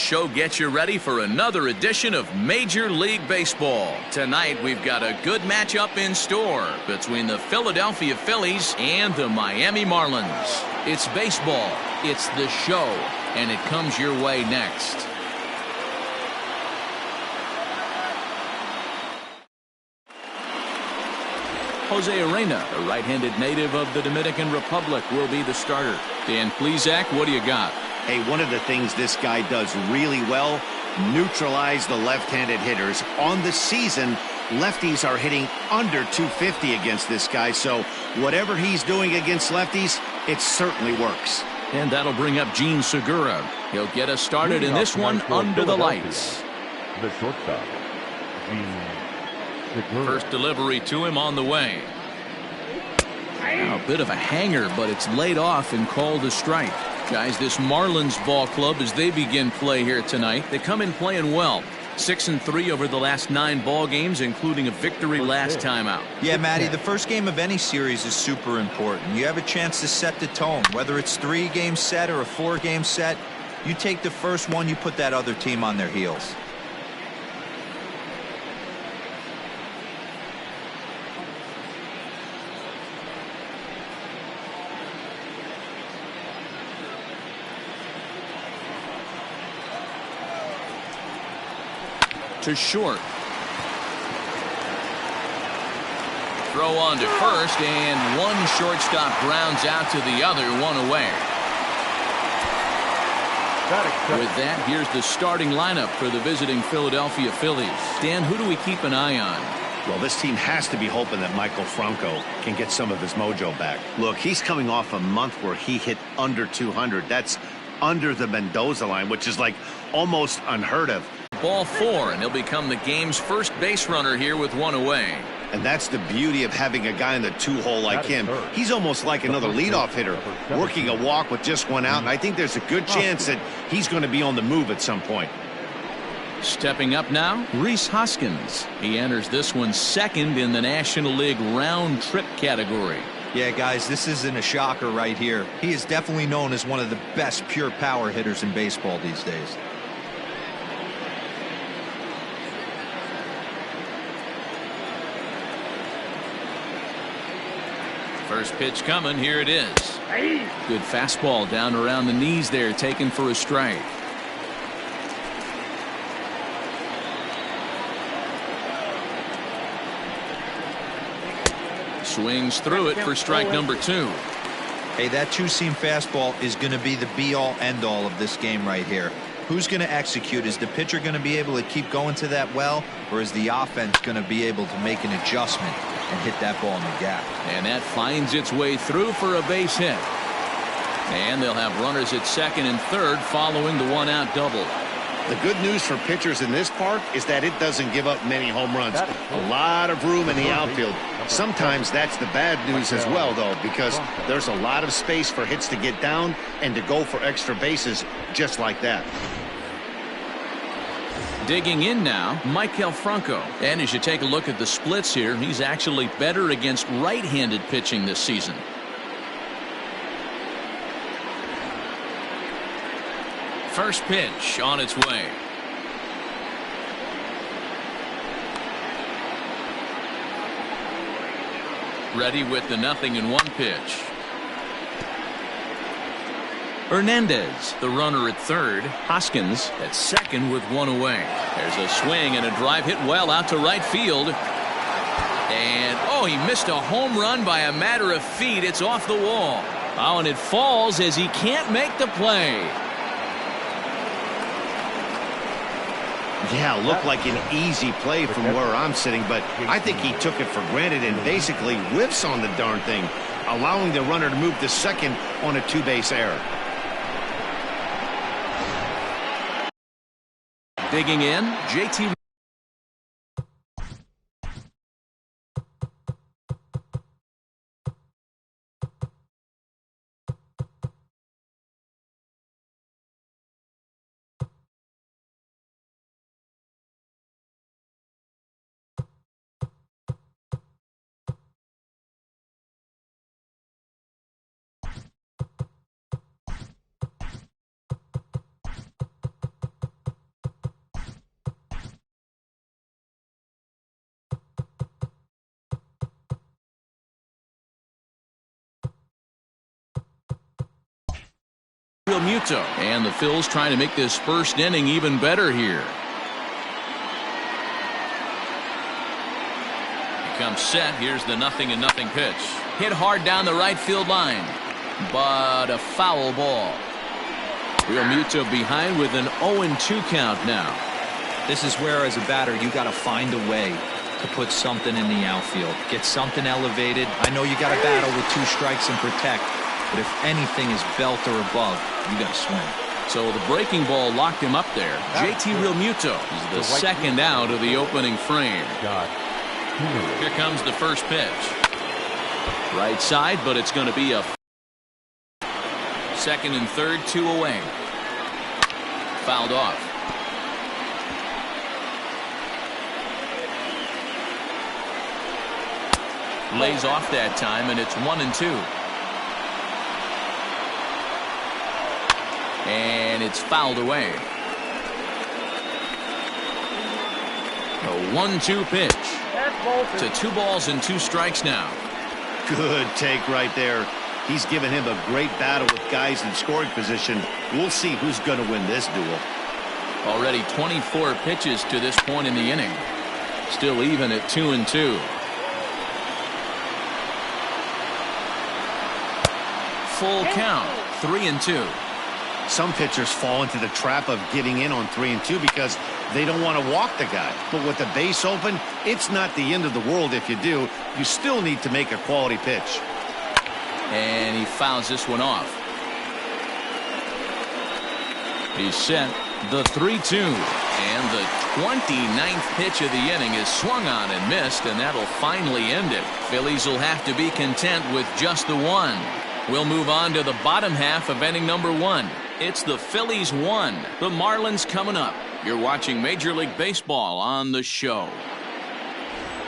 Show gets you ready for another edition of Major League Baseball. Tonight, we've got a good matchup in store between the Philadelphia Phillies and the Miami Marlins. It's baseball, it's the show, and it comes your way next. Jose Arena, a right-handed native of the Dominican Republic, will be the starter. Dan Plesac, what do you got? Hey, one of the things this guy does really well, neutralize the left-handed hitters. On the season, lefties are hitting under 250 against this guy, so whatever he's doing against lefties, it certainly works. And that'll bring up Gene Segura. He'll get us started in this one under the lights. The shortstop, Gene Segura. First delivery to him on the way. Now, a bit of a hanger, but it's laid off and called a strike. Guys, this Marlins ball club, as they begin play here tonight, they come in playing well. 6-3 over the last 9 ball games, including a victory last time out. Yeah, Matty, the first game of any series is super important. You have a chance to set the tone, whether it's 3-game set or a 4-game set. You take the first one, you put that other team on their heels. To short. Throw on to first, and one shortstop grounds out to the other, one away. With that, here's the starting lineup for the visiting Philadelphia Phillies. Dan, who do we keep an eye on? Well, this team has to be hoping that Michael Franco can get some of his mojo back. Look, he's coming off a month where he hit under 200. That's under the Mendoza line, which is like almost unheard of. Ball 4, and he'll become the game's first base runner here with one away. And that's the beauty of having a guy in the 2-hole like him. He's almost like another leadoff hitter, working a walk with just one out, and I think there's a good chance that he's going to be on the move at some point. Stepping up now, Rhys Hoskins. He enters this one second in the National League round trip category. Yeah, guys, this isn't a shocker right here. He is definitely known as one of the best pure power hitters in baseball these days. First pitch coming, here it is. Good fastball down around the knees there, taken for a strike. Swings through it for strike number 2. Hey, that 2-seam fastball is going to be the be-all, end-all of this game right here. Who's going to execute? Is the pitcher going to be able to keep going to that well, or is the offense going to be able to make an adjustment and hit that ball in the gap? And that finds its way through for a base hit. And they'll have runners at second and third following the one-out double. The good news for pitchers in this park is that it doesn't give up many home runs. A lot of room in the outfield. Sometimes that's the bad news as well, though, because there's a lot of space for hits to get down and to go for extra bases just like that. Digging in now, Michael Franco. And as you take a look at the splits here, he's actually better against right-handed pitching this season. First pitch on its way. Ready with the 0-1 pitch. Hernandez, the runner at third. Hoskins at second with one away. There's a swing and a drive hit well out to right field. And, oh, he missed a home run by a matter of feet. It's off the wall. Oh, and it falls as he can't make the play. Yeah, looked like an easy play from where I'm sitting, but I think he took it for granted and basically whiffs on the darn thing, allowing the runner to move to second on a 2-base error. Digging in, JT. Muto. And the Phils trying to make this first inning even better here. He comes set. Here's the 0-0 pitch. Hit hard down the right field line. But a foul ball. Real Muto behind with an 0-2 count now. This is where, as a batter, you got to find a way to put something in the outfield. Get something elevated. I know you got to battle with 2 strikes and protect, but if anything is belt or above, you got to swing. So the breaking ball locked him up there. JT Real Muto is the second out of the opening frame. Here comes the first pitch. Right side, but it's going to be a second and third, 2 away. Fouled off. Lays off that time, and it's 1-2. And it's fouled away. A 1-2 pitch. To 2 balls and 2 strikes now. Good take right there. He's given him a great battle with guys in scoring position. We'll see who's going to win this duel. Already 24 pitches to this point in the inning. Still even at 2-2. Full count, 3-2. Some pitchers fall into the trap of getting in on 3-2 because they don't want to walk the guy. But with the base open, it's not the end of the world if you do. You still need to make a quality pitch. And he fouls this one off. He's set. The 3-2. And the 29th pitch of the inning is swung on and missed, and that'll finally end it. Phillies will have to be content with just the one. We'll move on to the bottom half of inning number 1. It's the Phillies 1. The Marlins coming up. You're watching Major League Baseball on the show.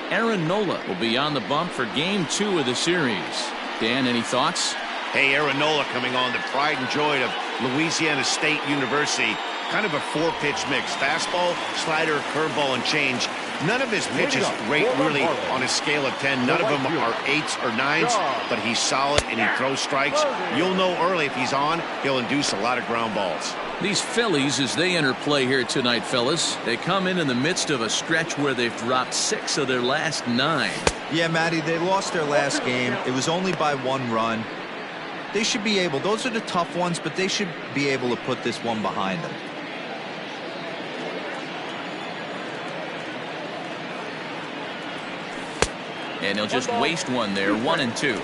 Aaron Nola will be on the bump for game 2 of the series. Dan, any thoughts? Hey, Aaron Nola coming on, the pride and joy of Louisiana State University. Kind of a 4-pitch mix. Fastball, slider, curveball, and change. None of his pitches rate really on a scale of 10. None of them are 8s or 9s, but he's solid and he throws strikes. You'll know early if he's on, he'll induce a lot of ground balls. These Phillies, as they enter play here tonight, fellas, they come in the midst of a stretch where they've dropped 6 of their last 9. Yeah, Matty, they lost their last game. It was only by 1 run. They should be able, those are the tough ones, but they should be able to put this one behind them. And he'll just waste one there, 1-2.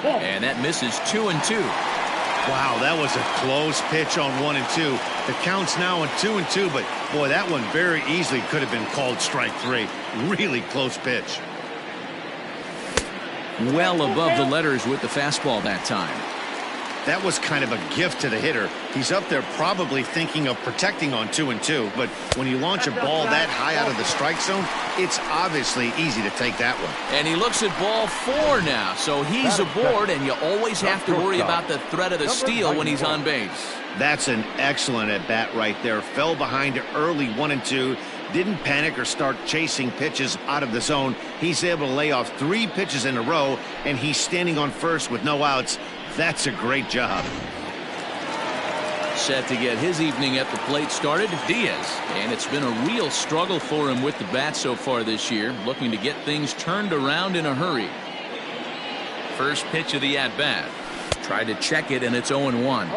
And that misses 2-2. Wow, that was a close pitch on 1-2. The count's now on 2-2, but boy, that one very easily could have been called strike 3. Really close pitch. Well above the letters with the fastball that time. That was kind of a gift to the hitter. He's up there probably thinking of protecting on 2-2, but when you launch a ball that high out of the strike zone, it's obviously easy to take that one. And he looks at ball 4 now, so he's aboard, and you always have to worry about the threat of the steal when he's on base. That's an excellent at-bat right there. Fell behind early 1-2. Didn't panic or start chasing pitches out of the zone. He's able to lay off 3 pitches in a row, and he's standing on first with no outs. That's a great job. Set to get his evening at the plate started, Diaz. And it's been a real struggle for him with the bat so far this year, looking to get things turned around in a hurry. First pitch of the at-bat. Tried to check it, and it's 0-1.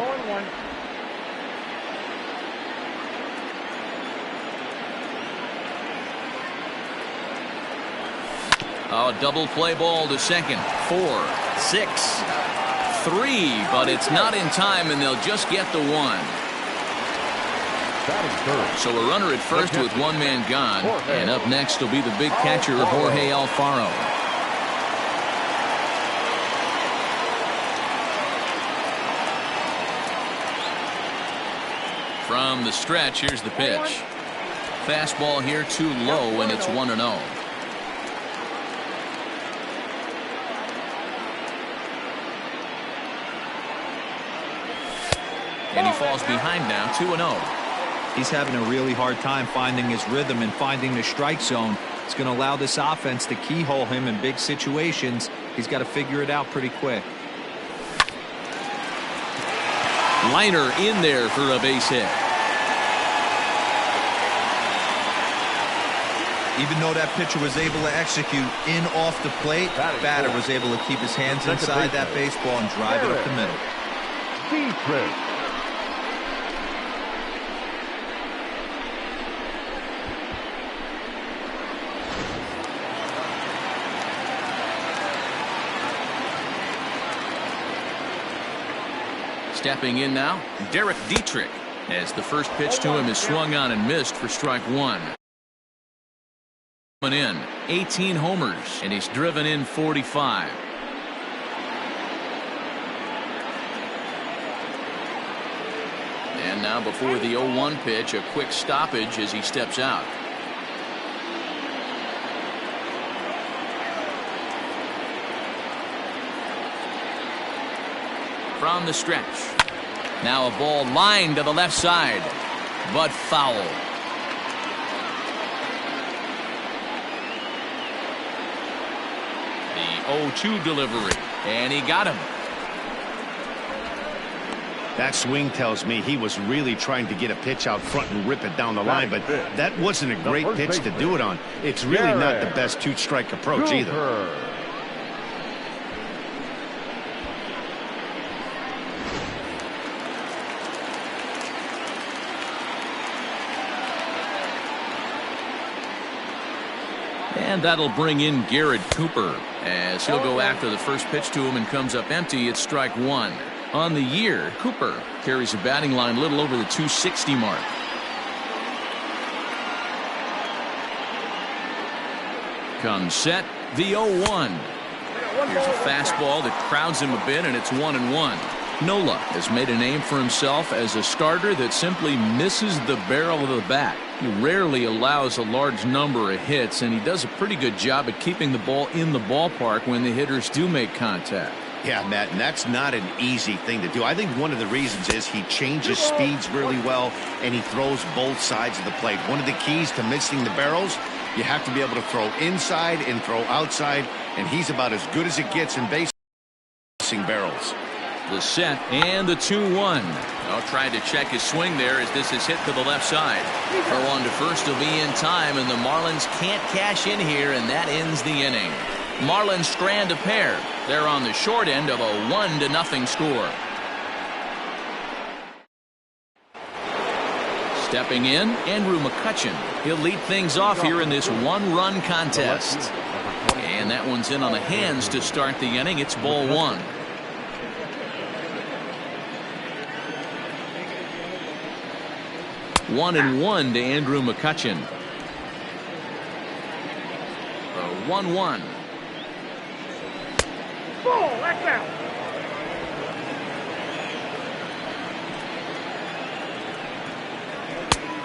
Oh, double play ball to second. 4, 6, 3, but it's not in time, and they'll just get the 1. So a runner at first with 1 man gone, and up next will be the big catcher, Jorge Alfaro. From the stretch, here's the pitch. Fastball here too low, and it's 1-0. And he falls behind now, 2-0. He's having a really hard time finding his rhythm and finding the strike zone. It's going to allow this offense to keyhole him in big situations. He's got to figure it out pretty quick. Liner in there for a base hit. Even though that pitcher was able to execute in off the plate, batter was able to keep his hands inside that baseball and drive it up the middle. Stepping in now, Derek Dietrich, as the first pitch to him is swung on and missed for strike one. In 18 homers, and he's driven in 45. And now before the 0-1 pitch, a quick stoppage as he steps out. From the stretch. Now a ball lined to the left side, but foul. The 0-2 delivery, and he got him. That swing tells me he was really trying to get a pitch out front and rip it down the line, but that wasn't a great pitch to do it on. It's really not the best two-strike approach either. And that'll bring in Garrett Cooper as he'll go after the first pitch to him and comes up empty. It's strike one. On the year, Cooper carries a batting line a little over the 260 mark. Comes set, the 0-1. Here's a fastball that crowds him a bit, and it's 1-1. Nola has made a name for himself as a starter that simply misses the barrel of the bat. He rarely allows a large number of hits, and he does a pretty good job at keeping the ball in the ballpark when the hitters do make contact. Yeah, Matt, and that's not an easy thing to do. I think one of the reasons is he changes speeds really well, and he throws both sides of the plate. One of the keys to missing the barrels, you have to be able to throw inside and throw outside, and he's about as good as it gets in missing barrels. The set and the 2-1. Trying to check his swing there as this is hit to the left side. Throw on to first will be in time, and the Marlins can't cash in here, and that ends the inning. Marlins strand a pair. They're on the short end of a 1-0 score. Stepping in, Andrew McCutchen. He'll lead things off here in this one-run contest. And that one's in on the hands to start the inning. It's ball one. 1-1 to Andrew McCutchen. 1-1. Ball, that's out.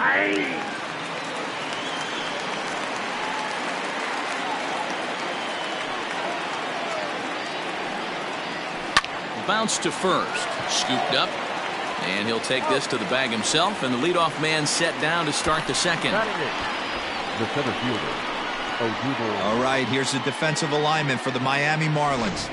Aye. Bounce to first. Scooped up. And he'll take this to the bag himself, and the leadoff man set down to start the second. The center fielder. All right, here's the defensive alignment for the Miami Marlins.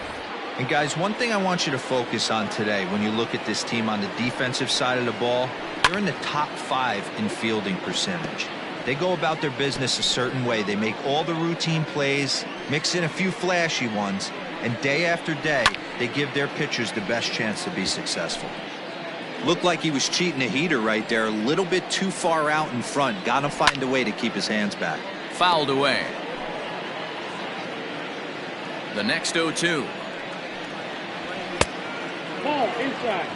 And guys, one thing I want you to focus on today when you look at this team on the defensive side of the ball, they're in the top 5 in fielding percentage. They go about their business a certain way. They make all the routine plays, mix in a few flashy ones, and day after day, they give their pitchers the best chance to be successful. Looked like he was cheating a heater right there, a little bit too far out in front. Got to find a way to keep his hands back. Fouled away. The next 0-2. Ball inside.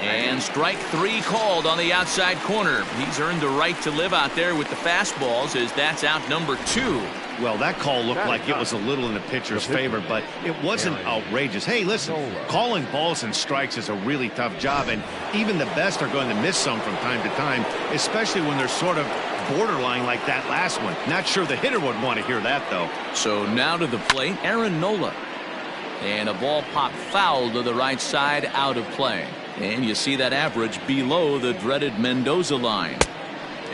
And strike 3 called on the outside corner. He's earned the right to live out there with the fastballs, as that's out number 2. Well, that call looked like it was a little in the pitcher's favor, but it wasn't outrageous. Hey, listen, calling balls and strikes is a really tough job, and even the best are going to miss some from time to time, especially when they're sort of borderline like that last one. Not sure the hitter would want to hear that, though. So now to the plate, Aaron Nola. And a ball popped foul to the right side, out of play. And you see that average below the dreaded Mendoza line.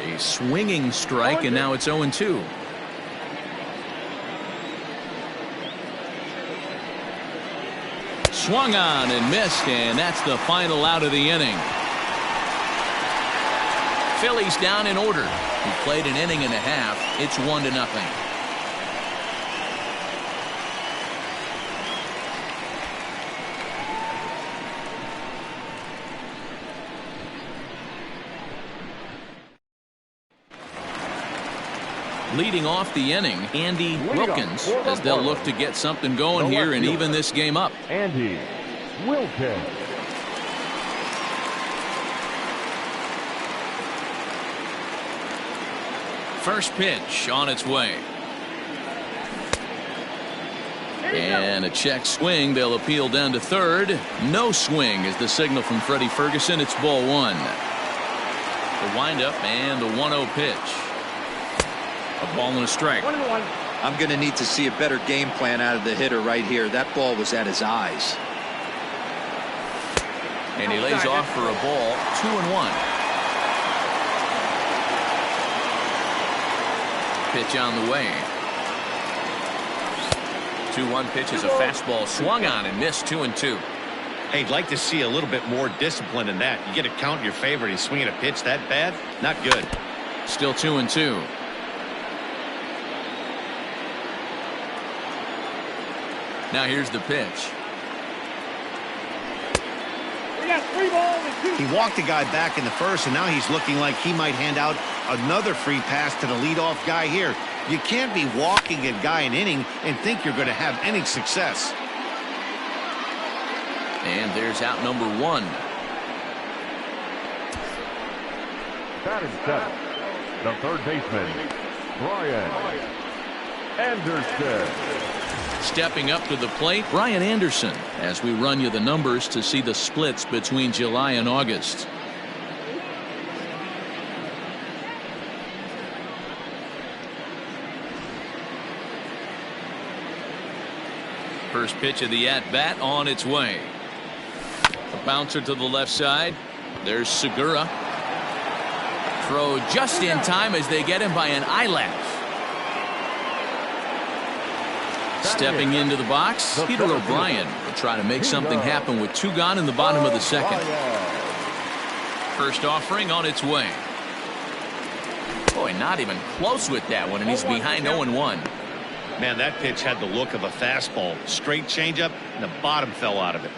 A swinging strike, and now it's 0-2. Swung on and missed, and that's the final out of the inning. Phillies down in order. He played an inning and a half. It's 1-0. Leading off the inning, Andy Wilkins, as they'll look to get something going here and even this game up. Andy Wilkins. First pitch on its way. And a check swing. They'll appeal down to third. No swing is the signal from Freddie Ferguson. It's ball one. The windup and the 1-0 pitch. A ball and a strike. I'm going to need to see a better game plan out of the hitter right here. That ball was at his eyes. And he lays off for a ball. 2-1. Pitch on the way. 2-1 pitch is a fastball swung on and missed. 2-2. Hey, you'd like to see a little bit more discipline in that. You get a count in your favor and he's swinging a pitch that bad? Not good. Still 2-2. Now here's the pitch. We got 3 balls and 2. He walked the guy back in the first, and now he's looking like he might hand out another free pass to the leadoff guy here. You can't be walking a guy an inning and think you're going to have any success. And there's out number 1. Batting seventh, the third baseman, Brian Anderson. Stepping up to the plate, Brian Anderson, as we run you the numbers to see the splits between July and August. First pitch of the at-bat on its way. A bouncer to the left side. There's Segura. Throw just in time as they get him by an eyelash. Stepping into the box, Peter O'Brien will try to make something happen with 2 gone in the bottom of the second. First offering on its way. Boy, not even close with that one, and he's behind 0-1. Man, that pitch had the look of a fastball. Straight changeup, and the bottom fell out of it.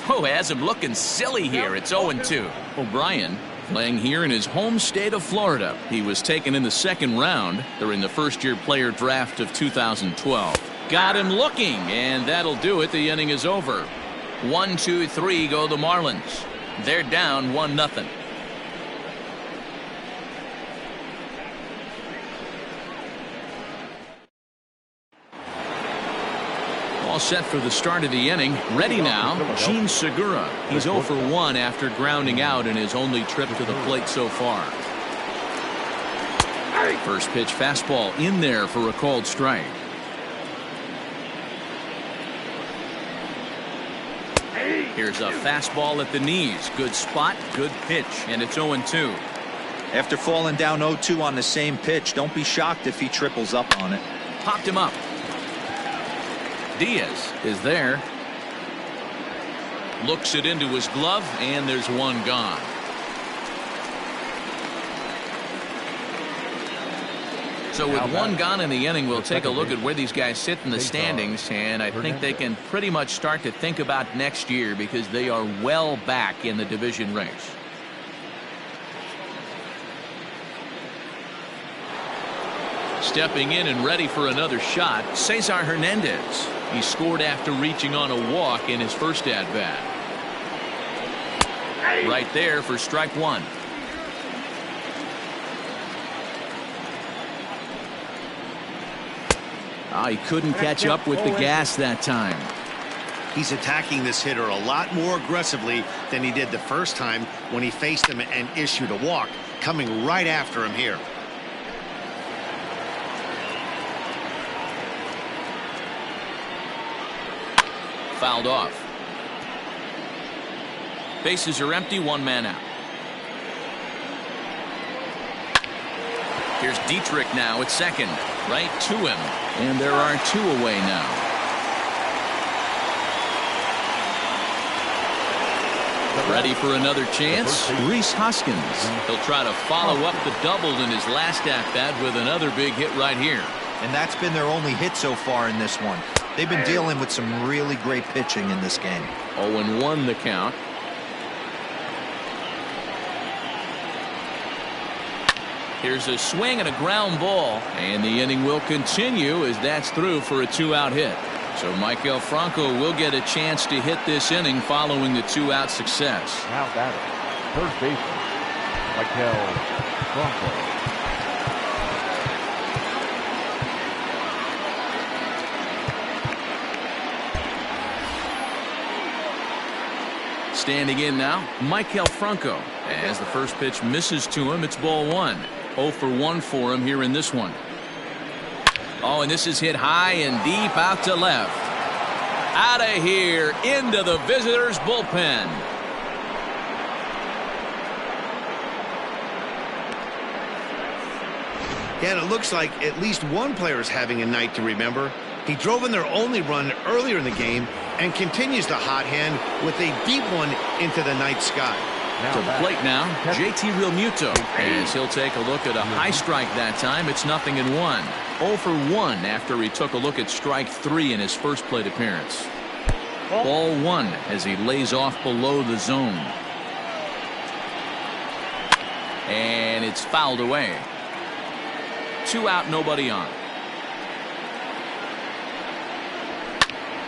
Oh, has him looking silly here. It's 0-2. O'Brien playing here in his home state of Florida. He was taken in the second round during the first-year player draft of 2012. Got him looking, and that'll do it. The inning is over. 1, 2, 3 go the Marlins. They're down 1-0. All set for the start of the inning. Ready now, Gene Segura. He's 0 for 1 after grounding out in his only trip to the plate so far. First pitch fastball in there for a called strike. Here's a fastball at the knees. Good spot, good pitch, and it's 0-2. After falling down 0-2 on the same pitch, don't be shocked if he triples up on it. Popped him up. Diaz is there. Looks it into his glove, and there's 1 gone. So with 1 gone in the inning, we'll take a look at where these guys sit in the standings, and I think they can pretty much start to think about next year because they are well back in the division race. Stepping in and ready for another shot, Cesar Hernandez. He scored after reaching on a walk in his first at-bat. Right there for strike 1. He couldn't catch up with the gas that time. He's attacking this hitter a lot more aggressively than he did the first time when he faced him and issued a walk. Coming right after him here. fouled off. Bases are empty, one man out. Here's Dietrich now at second, right to him, and there are two away now. Ready for another chance? Rhys Hoskins. He'll try to follow up the double in his last at-bat with another big hit right here. And that's been their only hit so far in this one. They've been dealing with some really great pitching in this game. 0-1 the count. Here's a swing and a ground ball, and the inning will continue as that's through for a two-out hit. So Maikel Franco will get a chance to hit this inning following the two-out success. Now batter, first baseman, Maikel Franco. Standing in now, Maikel Franco. As the first pitch misses to him, it's ball one. 0 for 1 for him here in this one. Oh, and this is hit high and deep out to left. Out of here into the visitors' bullpen. Yeah, and it looks like at least one player is having a night to remember. He drove in their only run earlier in the game and continues the hot hand with a deep one into the night sky. To the plate now, JT Realmuto, as he'll take a look at a high strike that time. It's 0-1. 0 for 1 after he took a look at strike 3 in his first plate appearance. Ball 1 as he lays off below the zone. And it's fouled away. 2 out, nobody on.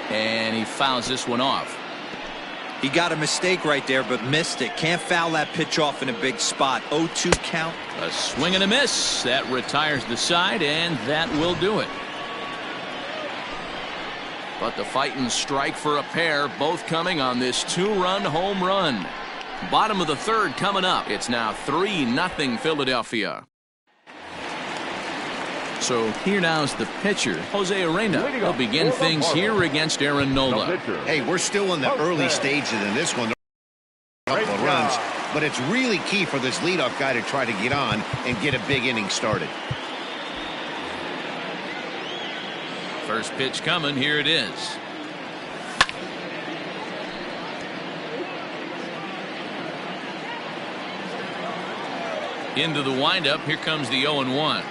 And he fouls this one off. He got a mistake right there, but missed it. Can't foul that pitch off in a big spot. 0-2 count. A swing and a miss. That retires the side, and that will do it. But the fighting strike for a pair, both coming on this 2-run home run. Bottom of the third coming up. It's now 3-0 Philadelphia. So here now is the pitcher, Jose Arena. He'll begin things here against Aaron Nola. Hey, we're still in the early stages in this one. A couple of runs, but it's really key for this leadoff guy to try to get on and get a big inning started. First pitch coming. Here it is. Into the windup. Here comes the 0-1.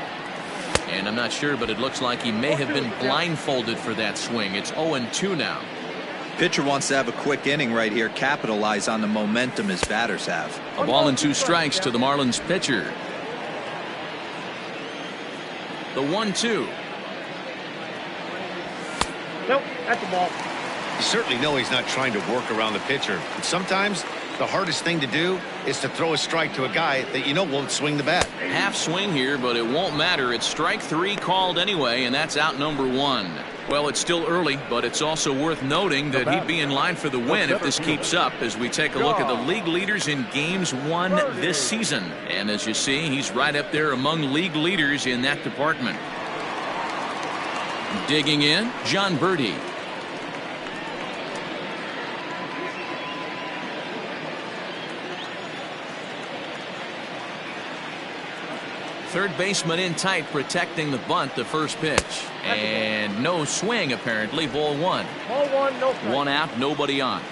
And I'm not sure, but it looks like he may have been blindfolded for that swing. It's 0-2 now. Pitcher wants to have a quick inning right here, capitalize on the momentum his batters have. A ball and 2 strikes to the Marlins pitcher. The 1-2. Nope, that's the ball. You certainly know he's not trying to work around the pitcher. And sometimes the hardest thing to do is to throw a strike to a guy that you know won't swing the bat. Half swing here, but it won't matter. It's strike 3 called anyway, and that's out number 1. Well, it's still early, but it's also worth noting that he'd be in line for the win if this keeps up as we take a look at the league leaders in games won this season. And as you see, he's right up there among league leaders in that department. Digging in, John Birdie. Third baseman in tight, protecting the bunt, the first pitch. And no swing, apparently. Ball 1. Ball 1, no strike. 1 out, nobody on.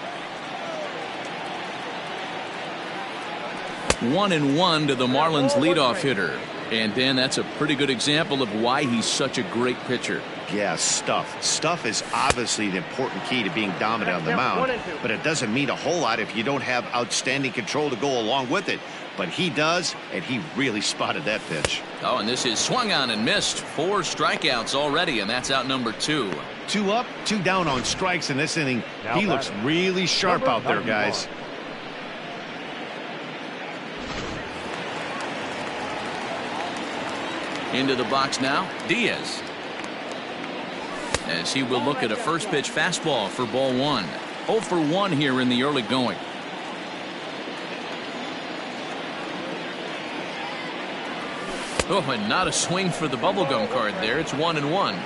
1-1 to the Marlins leadoff hitter. And Dan, that's a pretty good example of why he's such a great pitcher. Yeah, stuff. Stuff is obviously the important key to being dominant on the mound, but it doesn't mean a whole lot if you don't have outstanding control to go along with it. But he does, and he really spotted that pitch. Oh, and this is swung on and missed. 4 strikeouts already, and that's out number 2. 2 up, 2 down on strikes in this inning. He looks really sharp out there, guys. Into the box now, Diaz. As he will look at a first pitch fastball for ball 1. 0 for 1 here in the early going. Oh, and not a swing for the bubblegum card there. It's 1-1.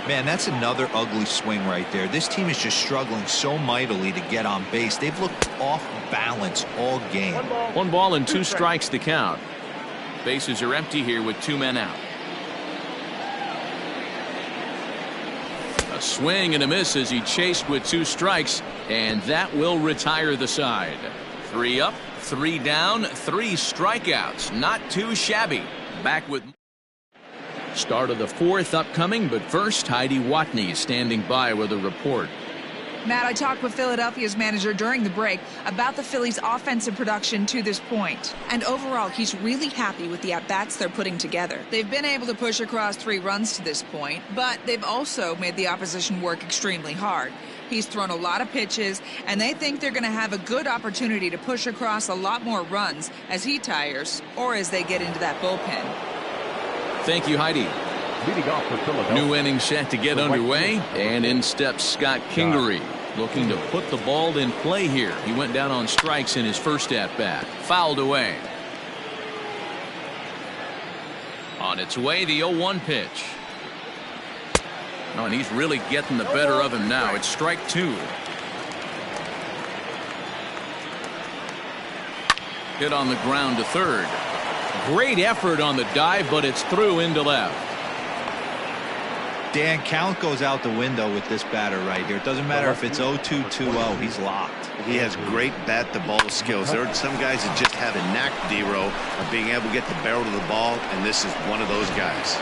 Man, that's another ugly swing right there. This team is just struggling so mightily to get on base. They've looked off balance all game. 1 ball and 2 strikes to count. Bases are empty here with 2 men out. A swing and a miss as he chased with 2 strikes, and that will retire the side. 3 up, 3 down, 3 strikeouts. Not too shabby. Back with start of the 4th upcoming, but first, Heidi Watney standing by with a report. Matt, I talked with Philadelphia's manager during the break about the Phillies' offensive production to this point. And overall, he's really happy with the at-bats they're putting together. They've been able to push across 3 runs to this point, but they've also made the opposition work extremely hard. He's thrown a lot of pitches, and they think they're going to have a good opportunity to push across a lot more runs as he tires or as they get into that bullpen. Thank you, Heidi. Leading off for Philadelphia. New inning set to get underway, and in steps Scott Kingery, looking to put the ball in play here. He went down on strikes in his first at-bat. Fouled away. On its way, the 0-1 pitch. Oh, and he's really getting the better of him now. It's strike 2. Hit on the ground to third. Great effort on the dive, but it's through into left. Dan, count goes out the window with this batter right here. It doesn't matter if it's 0-2, 2-0. He's locked. He has great bat-to-ball skills. There are some guys that just have a knack, D-Row, of being able to get the barrel to the ball, and this is one of those guys.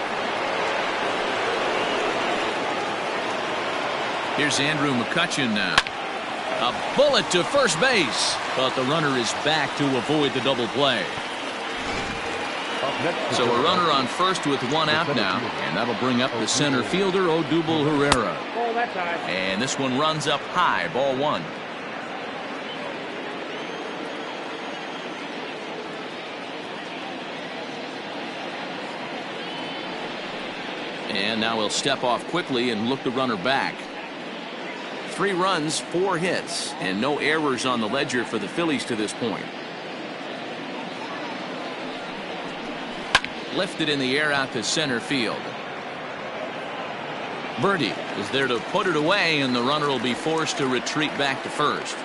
Here's Andrew McCutchen now. A bullet to first base, but the runner is back to avoid the double play. So a runner on first with 1 out now, and that'll bring up the center fielder, Odubel Herrera. And this one runs up high, ball 1. And now he'll step off quickly and look the runner back. 3 runs, 4 hits, and no errors on the ledger for the Phillies to this point. Lifted in the air out to center field. Birdie is there to put it away, and the runner will be forced to retreat back to first.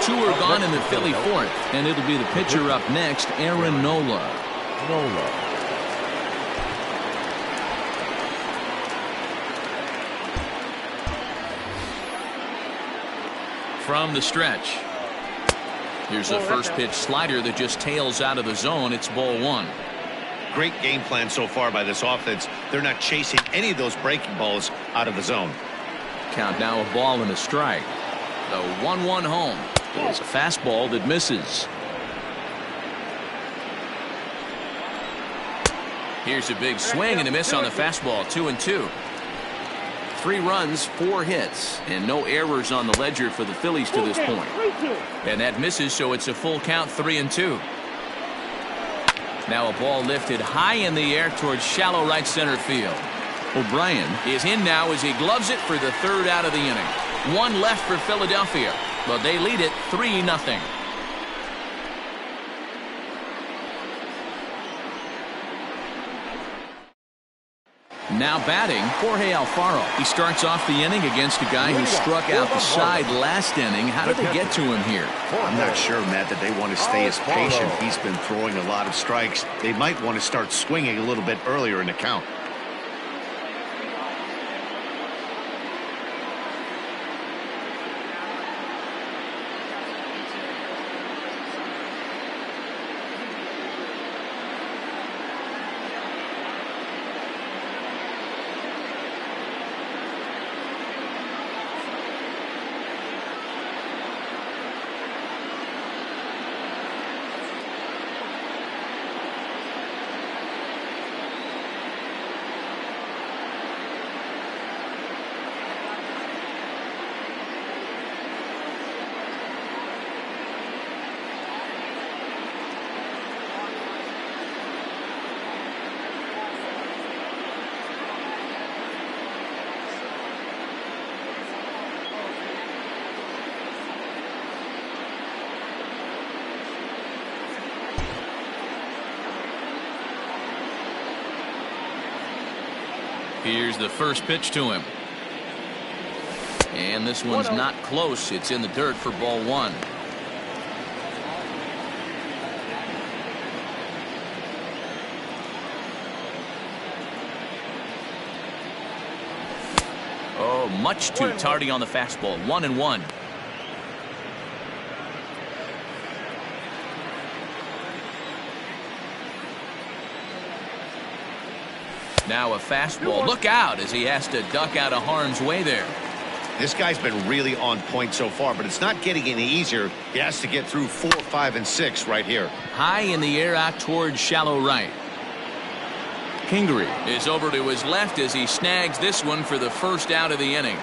2 are gone in the Philly 4th, and it'll be the pitcher up next, Aaron Nola. From the stretch. Here's a first pitch slider that just tails out of the zone. It's ball 1. Great game plan so far by this offense. They're not chasing any of those breaking balls out of the zone. Count now a ball and a strike. The 1-1 home. It's a fastball that misses. Here's a big swing and a miss on the fastball. 2-2. 3 runs, 4 hits, and no errors on the ledger for the Phillies to this point. And that misses, so it's a full count, 3-2. Now a ball lifted high in the air towards shallow right center field. O'Brien is in now as he gloves it for the 3rd out of the inning. 1 left for Philadelphia, but they lead it 3-0. Now batting, Jorge Alfaro. He starts off the inning against a guy who struck out the side last inning. How did they get to him here? I'm not sure, Matt, that they want to stay as patient. He's been throwing a lot of strikes. They might want to start swinging a little bit earlier in the count. Here's the first pitch to him. And this one's not close. It's in the dirt for ball one. Oh, much too tardy on the fastball. 1-1. Now a fastball. Look out as he has to duck out of harm's way there. This guy's been really on point so far, but it's not getting any easier. He has to get through 4, 5, and 6 right here. High in the air out towards shallow right. Kingery is over to his left as he snags this one for the first out of the inning.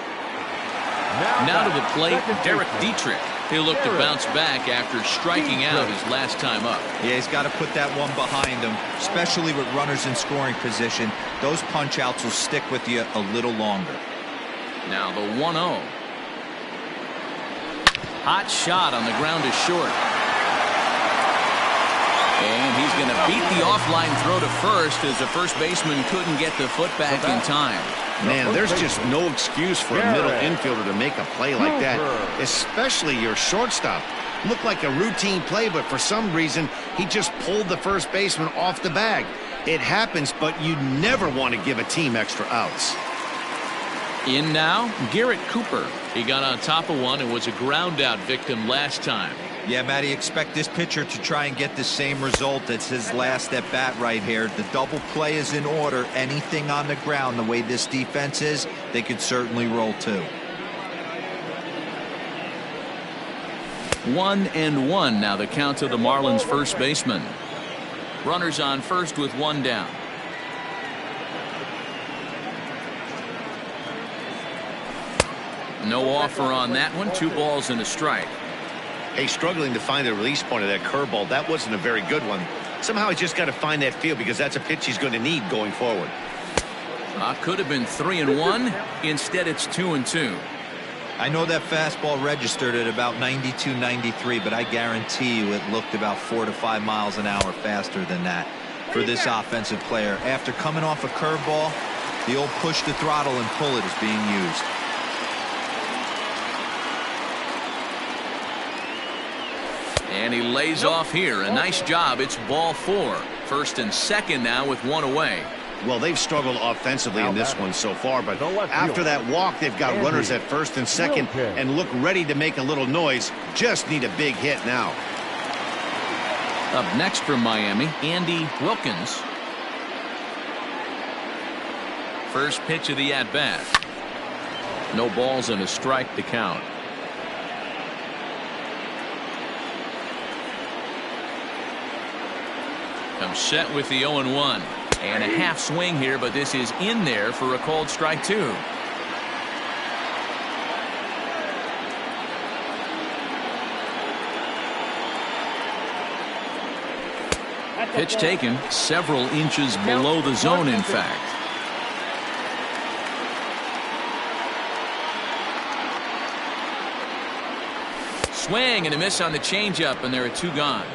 Now to the plate, Derek Dietrich. He'll look to bounce back after striking out his last time up. Yeah, he's got to put that one behind him, especially with runners in scoring position. Those punch-outs will stick with you a little longer. Now the 1-0. Hot shot on the ground is short. And he's going to beat the offline throw to first as the first baseman couldn't get the foot back in time. Man, there's just no excuse for a middle infielder to make a play like that, especially your shortstop. Looked like a routine play, but for some reason, he just pulled the first baseman off the bag. It happens, but you never want to give a team extra outs. In now, Garrett Cooper. He got on top of one and was a ground out victim last time. Yeah, Matty, expect this pitcher to try and get the same result. It's his last at bat right here. The double play is in order. Anything on the ground, the way this defense is, they could certainly roll too. 1-1 now the count to the Marlins first baseman. Runners on first with one down. No offer on that one. 2 balls and a strike. Hey, struggling to find the release point of that curveball. That wasn't a very good one. Somehow he's just got to find that feel because that's a pitch he's going to need going forward. Could have been 3-1. Instead, it's 2-2. I know that fastball registered at about 92, 93, but I guarantee you it looked about 4 to 5 miles an hour faster than that for this offensive player. After coming off a curveball, the old push the throttle and pull it is being used. And he lays off here. A nice job. It's ball 4. First and second now with one away. Well, they've struggled offensively in this one so far, but after that walk, they've got runners at first and second and look ready to make a little noise. Just need a big hit now. Up next from Miami, Andy Wilkins. First pitch of the at-bat. No balls and a strike to count. Comes set with the 0-1. And a half swing here, but this is in there for a called strike 2. Pitch taken several inches below the zone, in fact. Swing and a miss on the changeup, and there are 2 gone.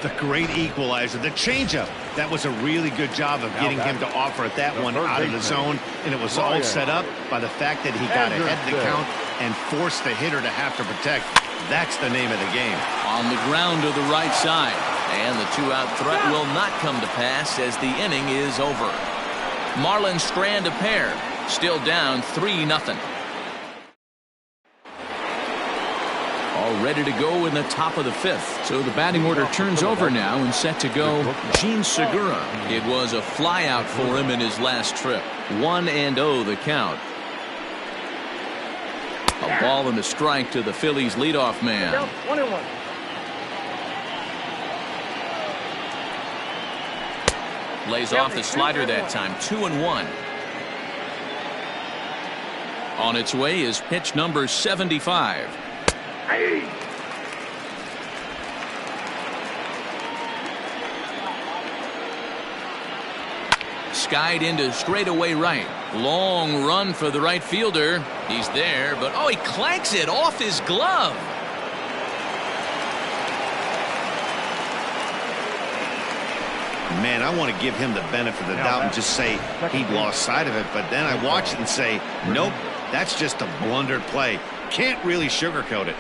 The great equalizer, the changeup. That was a really good job of getting him to offer at that one out of the zone, and it was all set up by the fact that he got ahead of the count and forced the hitter to have to protect. That's the name of the game. On the ground to the right side, and the 2-out threat will not come to pass as the inning is over. Marlins strand a pair, still down 3-0. All ready to go in the top of the 5th. So the batting order turns over now and set to go Jean Segura. It was a flyout for him in his last trip. 1-0 the count. A ball and a strike to the Phillies leadoff man. 1-1. Lays off the slider that time. 2-1. On its way is pitch number 75. Skied into straightaway right. Long run for the right fielder. He's there, but oh, he clanks it off his glove. Man, I want to give him the benefit of the doubt and just say he lost sight of it. But then I watch it and say, nope, that's just a blundered play. Can't really sugarcoat it.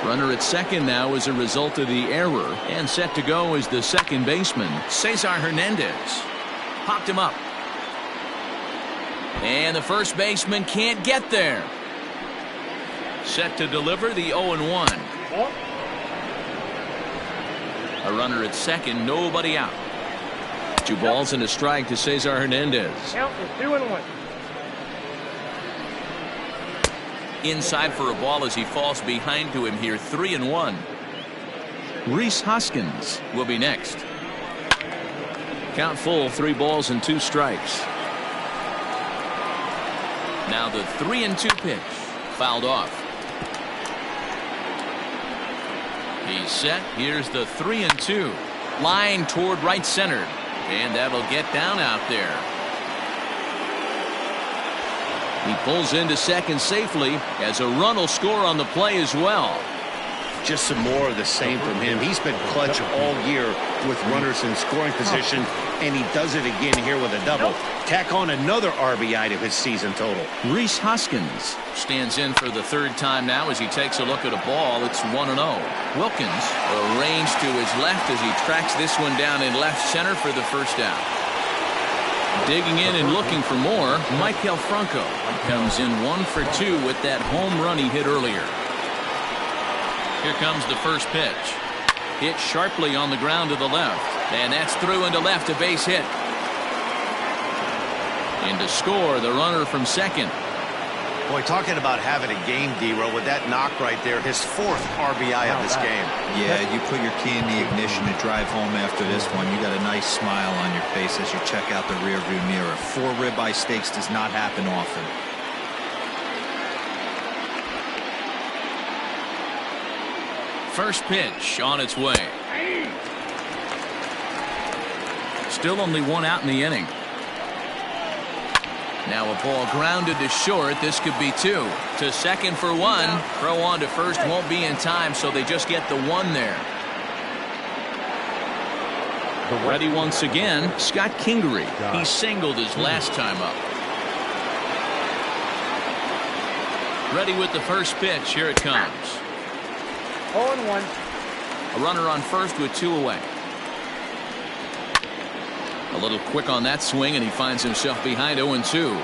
Runner at second now as a result of the error, and set to go is the second baseman, Cesar Hernandez. Popped him up. And the first baseman can't get there. Set to deliver the 0-1. A runner at second, nobody out. 2 balls and a strike to Cesar Hernandez. Count is 2-1. Inside for a ball as he falls behind to him here. 3-1. Rhys Hoskins will be next. Count full, 3 balls and 2 strikes. Now the 3-2 pitch. Fouled off. He's set. Here's the 3-2. Line toward right center. And that'll get down out there. He pulls into second safely as a run will score on the play as well. Just some more of the same from him. He's been clutch all year with runners in scoring position, and he does it again here with a double. Tack on another RBI to his season total. Rhys Hoskins stands in for the 3rd time now as he takes a look at a ball. It's 1-0. Wilkins arranged to his left as he tracks this one down in left center for the first out. Digging in and looking for more, Michael Franco comes in 1 for 2 with that home run he hit earlier. Here comes the first pitch. Hit sharply on the ground to the left. And that's through into left, a base hit. And to score, the runner from second. Boy, talking about having a game, D-Row, with that knock right there, his 4th RBI of this game. Yeah, you put your key in the ignition to drive home after this one. You got a nice smile on your face as you check out the rearview mirror. 4 ribeye steaks does not happen often. First pitch on its way. Still only 1 out in the inning. Now a ball grounded to short. This could be 2. To second for 1. Throw on to first won't be in time, so they just get the 1 there. Ready once again, Scott Kingery. He singled his last time up. Ready with the first pitch. Here it comes. 0-1. A runner on first with 2 away. A little quick on that swing, and he finds himself behind 0-2.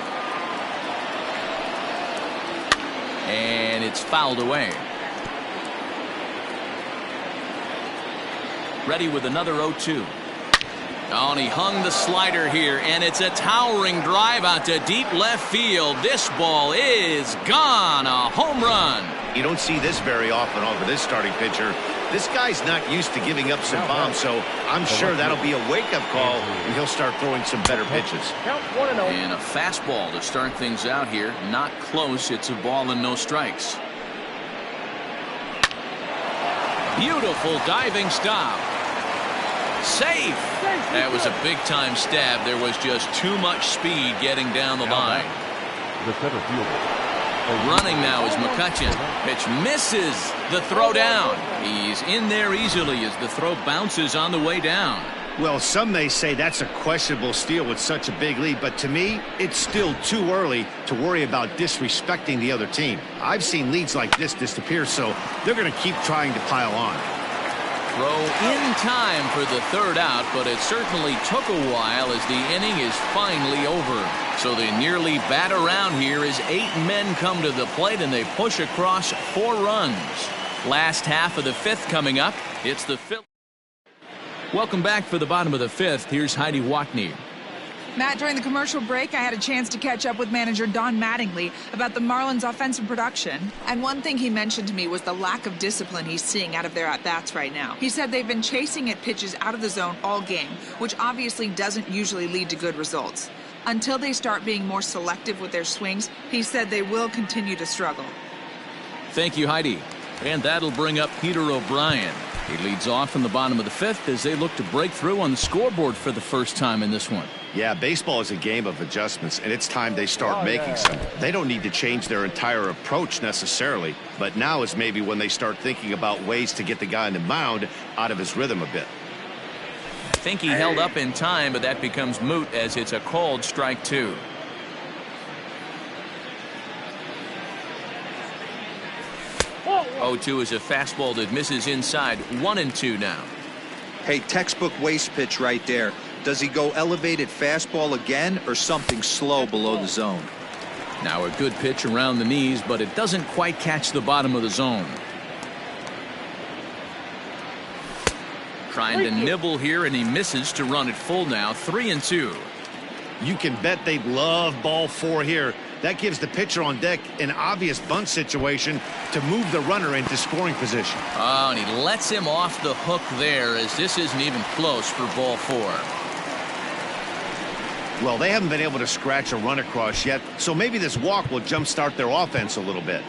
And it's fouled away. Ready with another 0-2. Oh, and he hung the slider here, and it's a towering drive out to deep left field. This ball is gone. A home run. You don't see this very often over this starting pitcher. This guy's not used to giving up some bombs, so I'm sure that'll be a wake-up call, and he'll start throwing some better pitches. Count 1-0. And a fastball to start things out here. Not close. It's a ball and no strikes. Beautiful diving stop. Safe. That was a big-time stab. There was just too much speed getting down the line. The center fielder. Running now is McCutcheon. Pitch misses. The throw down. He's in there easily as the throw bounces on the way down. Well, some may say that's a questionable steal with such a big lead, but to me, it's still too early to worry about disrespecting the other team. I've seen leads like this disappear, so they're going to keep trying to pile on. Throw in time for the 3rd out, but it certainly took a while as the inning is finally over. So they nearly bat around here as 8 men come to the plate and they push across 4 runs. Last half of the 5th coming up. It's the Phillies. Welcome back for the bottom of the 5th. Here's Heidi Watney. Matt, during the commercial break, I had a chance to catch up with manager Don Mattingly about the Marlins' offensive production. And one thing he mentioned to me was the lack of discipline he's seeing out of their at-bats right now. He said they've been chasing at pitches out of the zone all game, which obviously doesn't usually lead to good results. Until they start being more selective with their swings, he said they will continue to struggle. Thank you, Heidi. And that'll bring up Peter O'Brien. He leads off in the bottom of the 5th as they look to break through on the scoreboard for the first time in this one. Yeah, baseball is a game of adjustments, and it's time they start making some. They don't need to change their entire approach necessarily, but now is maybe when they start thinking about ways to get the guy on the mound out of his rhythm a bit. I think he held up in time, but that becomes moot as it's a called strike 2. Oh, 2 is a fastball that misses inside. 1-2 now. Hey, textbook waste pitch right there. Does he go elevated fastball again or something slow below the zone? Now a good pitch around the knees, but it doesn't quite catch the bottom of the zone. Trying to nibble here, and he misses to run it full now. 3-2. You can bet they'd love ball 4 here. That gives the pitcher on deck an obvious bunt situation to move the runner into scoring position. Oh, and he lets him off the hook there, as this isn't even close for ball 4. Well, they haven't been able to scratch a run across yet, so maybe this walk will jumpstart their offense a little bit.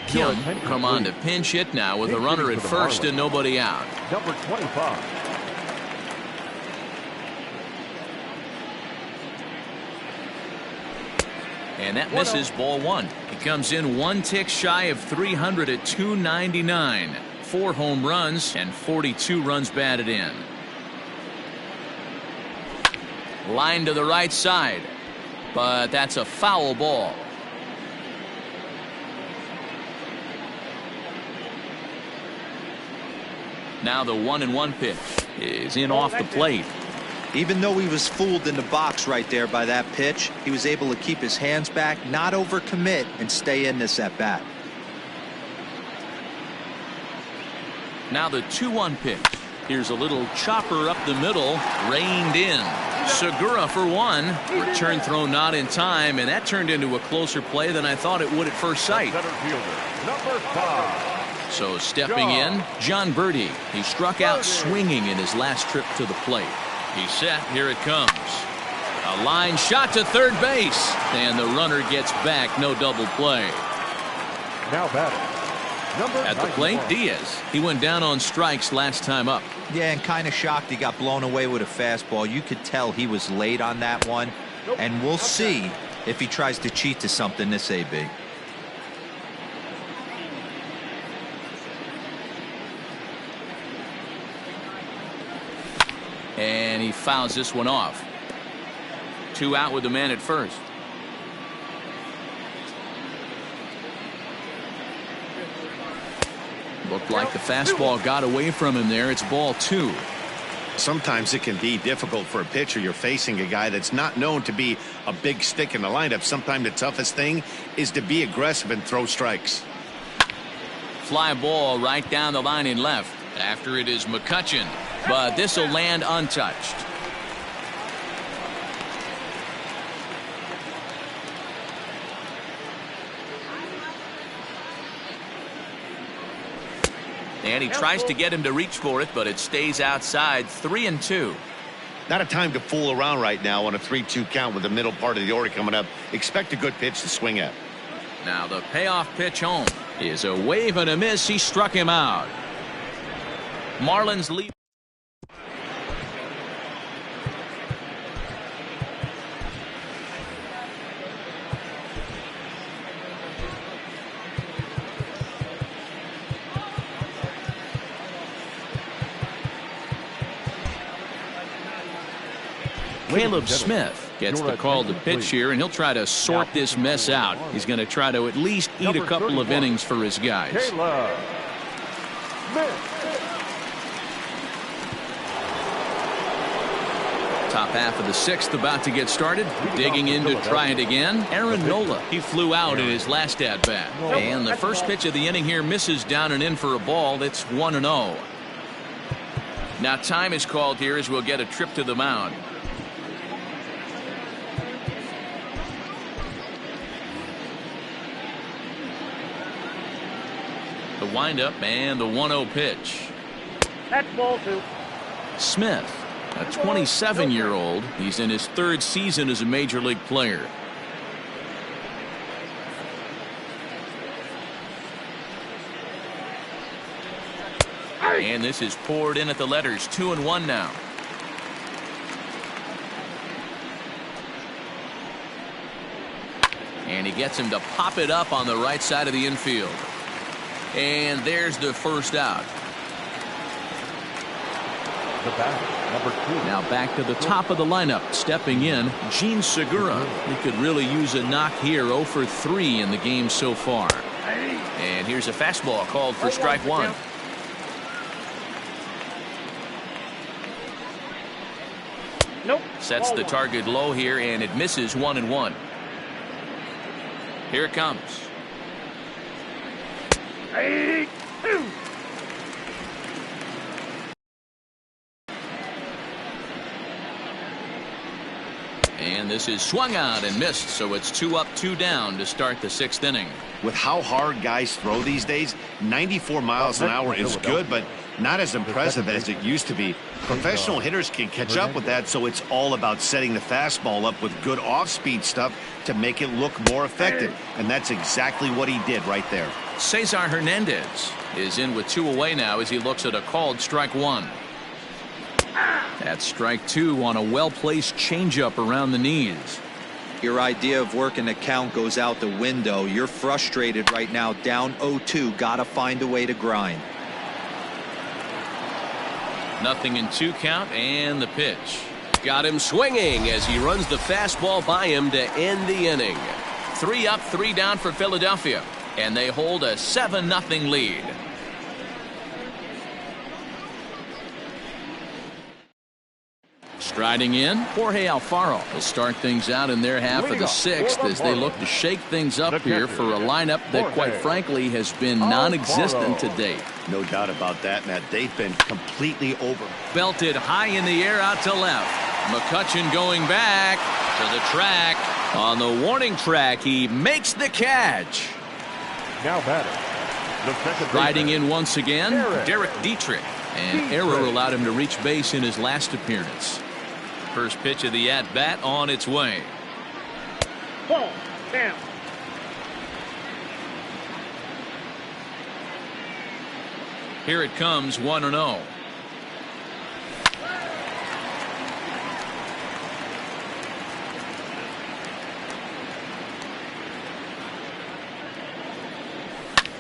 Kim come on to pinch hit now with a runner at first and nobody out. Number 25. And that misses ball 1. He comes in 1 tick shy of 300 at 299. 4 home runs and 42 runs batted in. Line to the right side, but that's a foul ball. Now the 1-1 pitch is in off the plate. Even though he was fooled in the box right there by that pitch, he was able to keep his hands back, not overcommit, and stay in this at bat. Now the 2-1 pitch. Here's a little chopper up the middle, reined in. Segura for 1. Return throw not in time, and that turned into a closer play than I thought it would at first sight. Center fielder, number 5. So stepping in, John Birdie. He struck out swinging in his last trip to the plate. He's set. Here it comes. A line shot to third base, and the runner gets back. No double play. Now batting. Number At the plate, Diaz. He went down on strikes last time up. Yeah, and kind of shocked he got blown away with a fastball. You could tell he was late on that one. And we'll see if he tries to cheat to something this AB. And he fouls this one off. 2 out with the man at first. Looked like the fastball got away from him there. It's ball 2. Sometimes it can be difficult for a pitcher. You're facing a guy that's not known to be a big stick in the lineup. Sometimes the toughest thing is to be aggressive and throw strikes. Fly ball right down the line in left. After it is McCutchen, but this will land untouched. And he tries to get him to reach for it, but it stays outside. 3-2. Not a time to fool around right now on a 3-2 count with the middle part of the order coming up. Expect a good pitch to swing at. Now the payoff pitch home is a wave and a miss. He struck him out. Marlins lead. Caleb Smith gets the call to pitch here, and he'll try to sort this mess out. He's going to try to at least eat a couple of innings for his guys. Caleb Smith. Top half of the 6th about to get started. Digging in to try it again. Aaron Nola. He flew out in his last at-bat. And the first pitch of the inning here misses down and in for a ball. That's 1-0. Now time is called here as we'll get a trip to the mound. The windup and the 1-0 pitch. That's ball 2. Smith, a 27-year-old. He's in his 3rd season as a major league player. And this is poured in at the letters. 2-1 now. And he gets him to pop it up on the right side of the infield. And there's the first out. The batter, number 2. Now back to the top of the lineup. Stepping in, Gene Segura. He could really use a knock here. 0 for 3 in the game so far. And here's a fastball called for strike 1. Nope. Sets the target low here, and it misses. 1-1. Here it comes. And this is swung out and missed, so it's 2 up, 2 down to start the 6th inning. With how hard guys throw these days, 94 miles an hour is good, but not as impressive as it used to be. Professional hitters can catch up with that, so it's all about setting the fastball up with good off-speed stuff to make it look more effective, and that's exactly what he did right there. Cesar Hernandez is in with 2 away now as he looks at a called strike 1. That's strike 2 on a well-placed changeup around the knees. Your idea of working the count goes out the window. You're frustrated right now, down 0-2. Got to find a way to grind. 0-2 count, and the pitch. Got him swinging as he runs the fastball by him to end the inning. 3 up, 3 down for Philadelphia, and they hold a 7-0 lead. Striding in, Jorge Alfaro will start things out in their half of the 6th as they look to shake things up here for a lineup that, quite frankly, has been non-existent to date. No doubt about that, Matt. They've been completely over. Belted high in the air out to left. McCutchen going back to the track. On the warning track, he makes the catch. Now batter, the second Riding baseman, in once again, Derek Dietrich. An error allowed him to reach base in his last appearance. First pitch of the at-bat on its way. Ball, down. Here it comes, 1-0.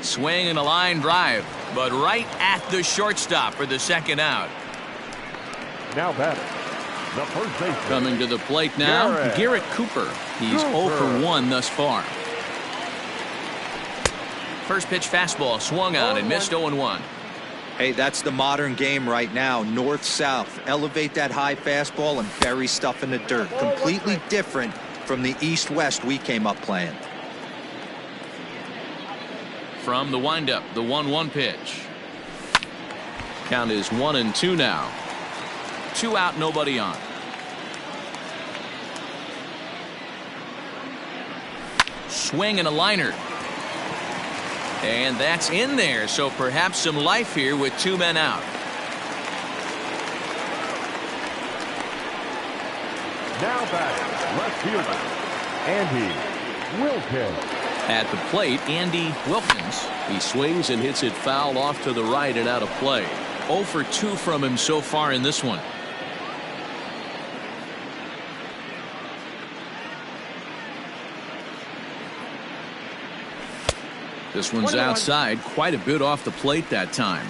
Swing and a line drive, but right at the shortstop for the 2nd out. now batter, the first baseman. Coming to the plate now, Garrett Cooper. He's 0 for 1 thus far. First pitch fastball swung on and missed. 0-1. Hey, that's the modern game right now. North-south. Elevate that high fastball and bury stuff in the dirt. Completely different from the east-west we came up playing. From the windup, the 1-1 pitch. Count is 1-2 now. 2 out, nobody on. Swing and a liner. And that's in there, so perhaps some life here with 2 men out. Now batting, left fielder, Andy Wilkins. At the plate, Andy Wilkins. He swings and hits it foul off to the right and out of play. 0 for 2 from him so far in this one. This one's outside, quite a bit off the plate that time.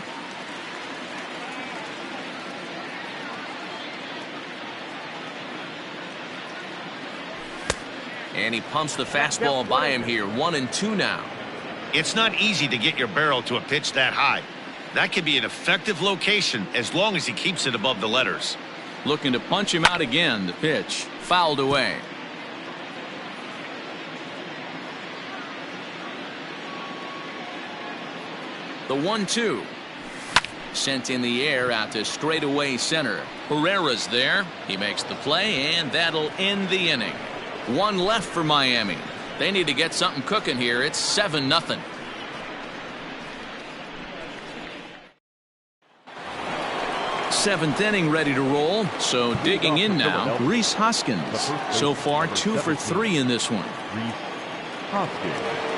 And he pumps the fastball by him here. 1-2 now. It's not easy to get your barrel to a pitch that high. That could be an effective location as long as he keeps it above the letters. Looking to punch him out again. The pitch fouled away. The 1-2. Sent in the air out to straightaway center. Herrera's there. He makes the play, and that'll end the inning. 1 left for Miami. They need to get something cooking here. It's 7-0. Seventh inning ready to roll. So digging in now, Rhys Hoskins. So far 2 for 3 in this one. Rhys Hoskins.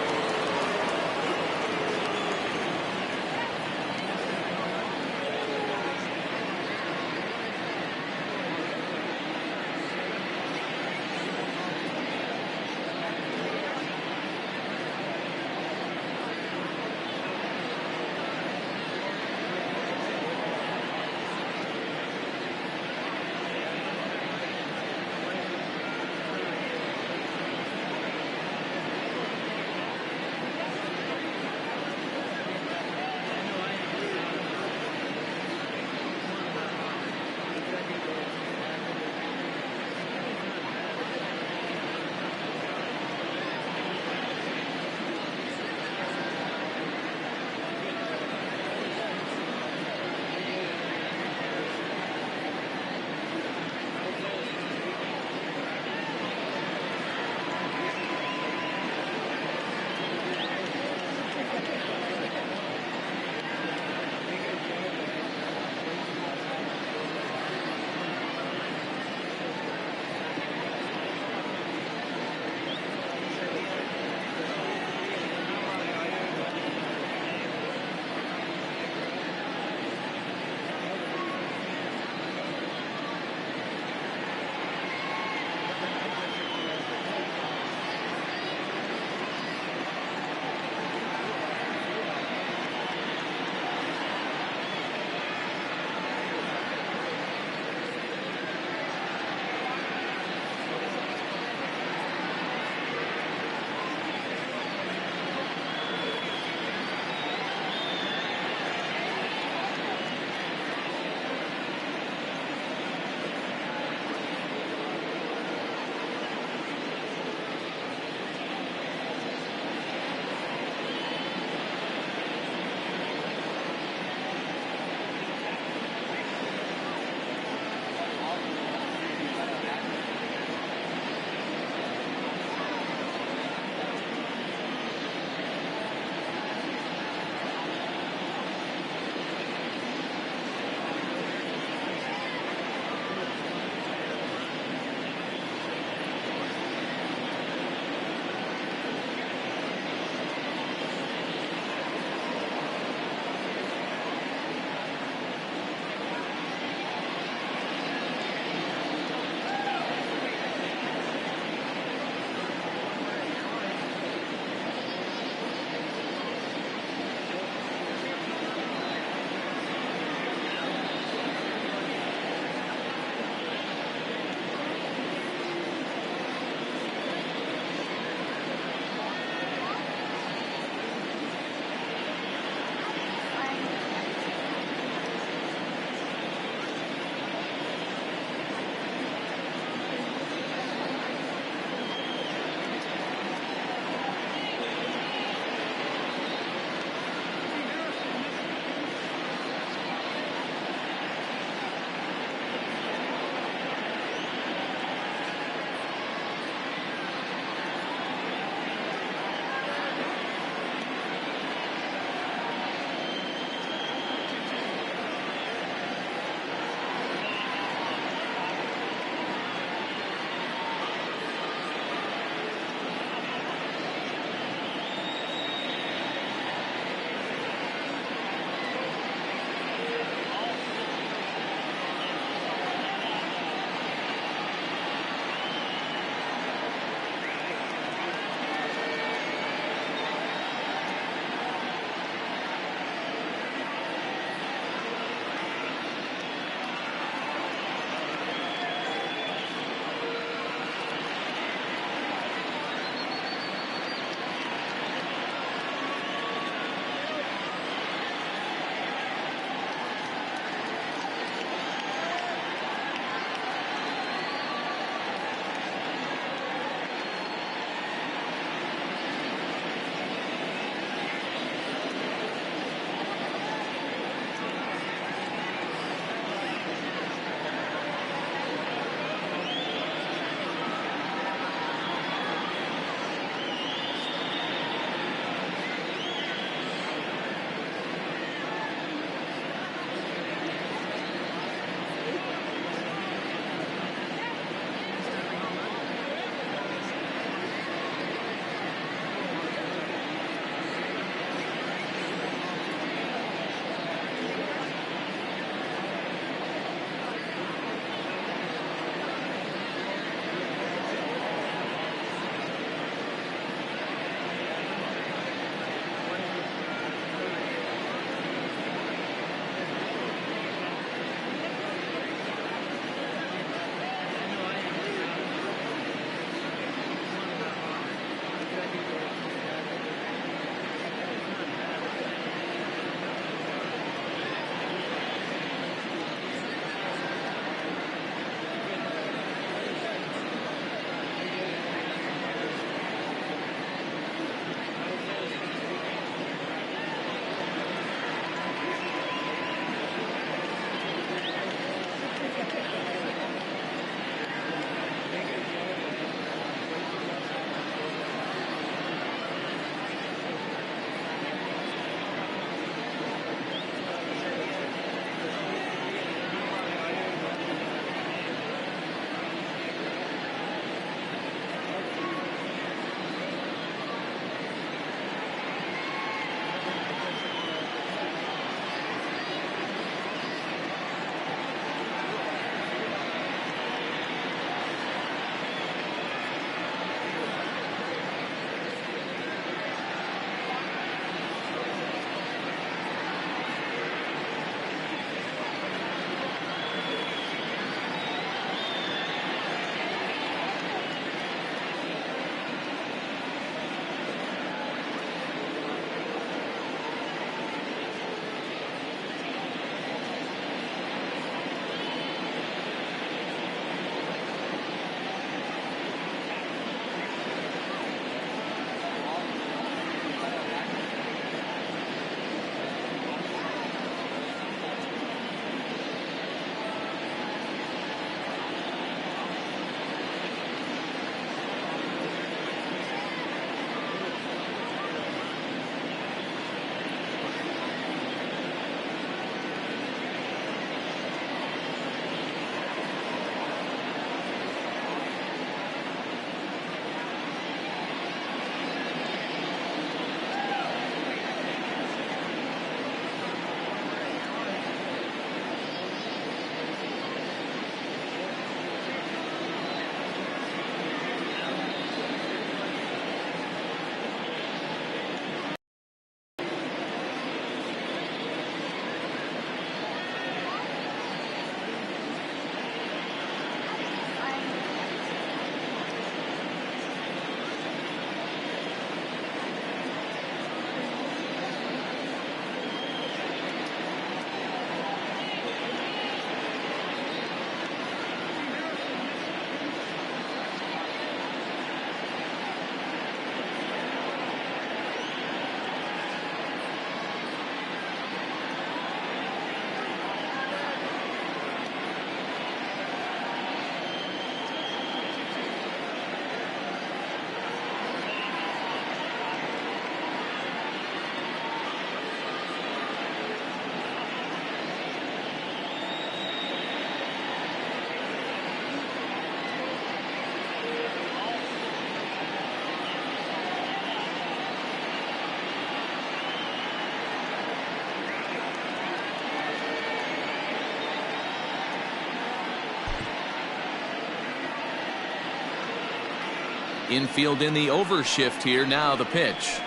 Infield in the overshift here. Now the pitch.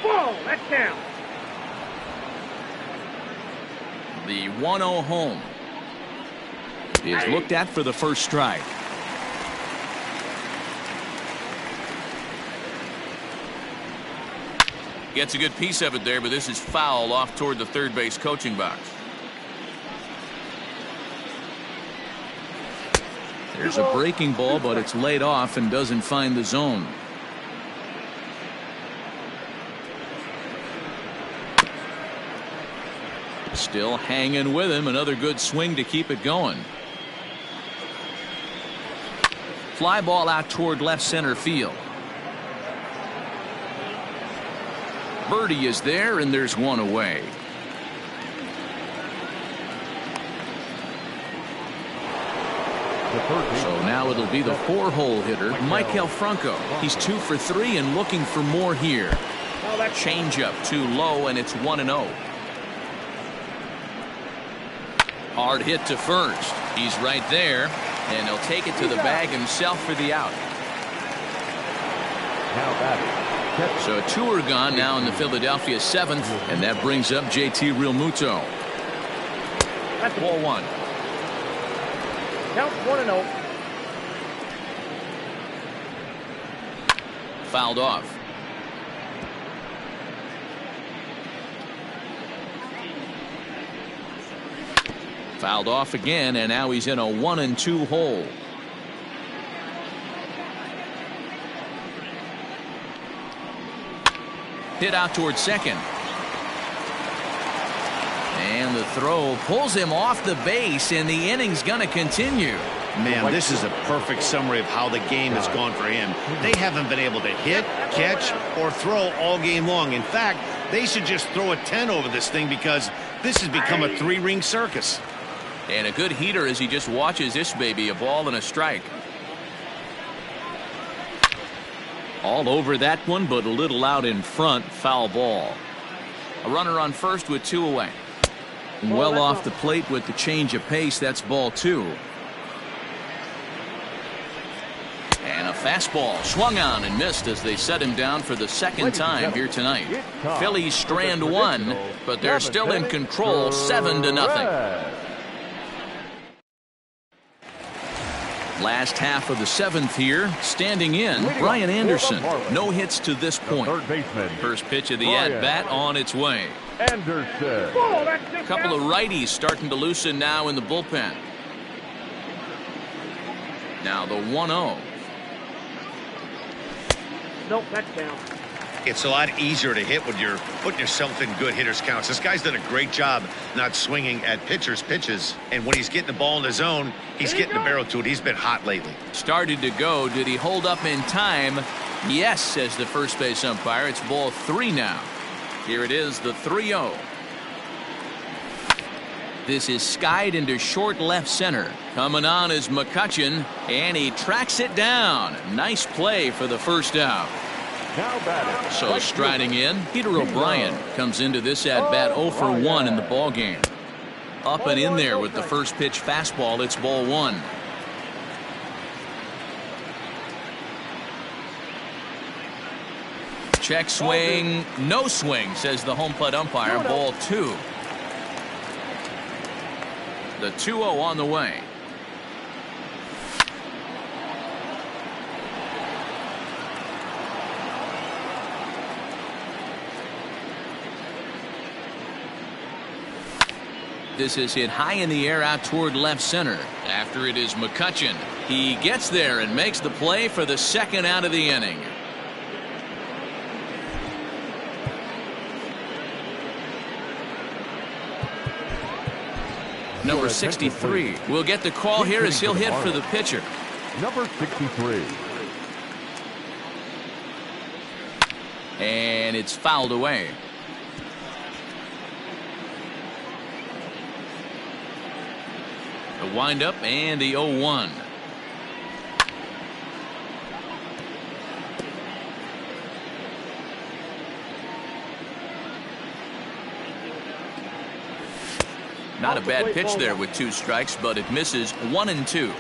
Ball, that's down. The 1-0 home is looked at for the first strike. Gets a good piece of it there, but this is foul off toward the third base coaching box. There's a breaking ball, but it's laid off and doesn't find the zone. Still hanging with him. Another good swing to keep it going. Fly ball out toward left center field. Birdie is there, and there's one away. So now it'll be the 4-hole hitter, Maikel Franco. He's 2 for 3 and looking for more here. Changeup too low, and it's 1-0. Hard hit to first. He's right there, and he'll take it to the bag himself for the out. Now batting. So 2 are gone now in the Philadelphia 7th, and that brings up JT Realmuto. That's Ball 1. Count 1-0. Fouled off. Fouled off again, and now he's in a 1-2 hole. Hit out towards second. And the throw pulls him off the base, and the inning's going to continue. Man, this is a perfect summary of how the game has gone for him. They haven't been able to hit, catch, or throw all game long. In fact, they should just throw a 10 over this thing because this has become a 3-ring circus. And a good heater as he just watches this baby, a ball and a strike. All over that one, but a little out in front. Foul ball. A runner on first with 2 away. Well off the plate with the change of pace. That's ball 2. And a fastball swung on and missed as they set him down for the second time here tonight. Phillies strand 1, but they're still in control 7-0. Last half of the 7th here. Standing in, Brian Anderson. No hits to this point. First pitch of the at-bat on its way. Anderson. A couple of righties starting to loosen now in the bullpen. Now the 1-0. Nope, that's down. It's a lot easier to hit when you're putting yourself in good hitters' counts. This guy's done a great job not swinging at pitchers' pitches. And when he's getting the ball in the zone, he's getting the barrel to it. He's been hot lately. Started to go. Did he hold up in time? Yes, says the first base umpire. It's ball 3 now. Here it is, the 3-0. This is skied into short left center. Coming on is McCutchen, and he tracks it down. Nice play for the first out. So striding in, Peter O'Brien comes into this at-bat 0 for 1 in the ballgame. Up and in there with the first pitch fastball. It's ball 1. Check swing, no swing, says the home plate umpire. Ball 2. The 2-0 on the way. This is hit high in the air out toward left center. After it is McCutchen. He gets there and makes the play for the second out of the inning. Number 63 will get the call here as he'll hit for the pitcher. Number 63. And it's fouled away. The windup and the 0-1. Not a bad pitch there with 2 strikes, but it misses. 1-2.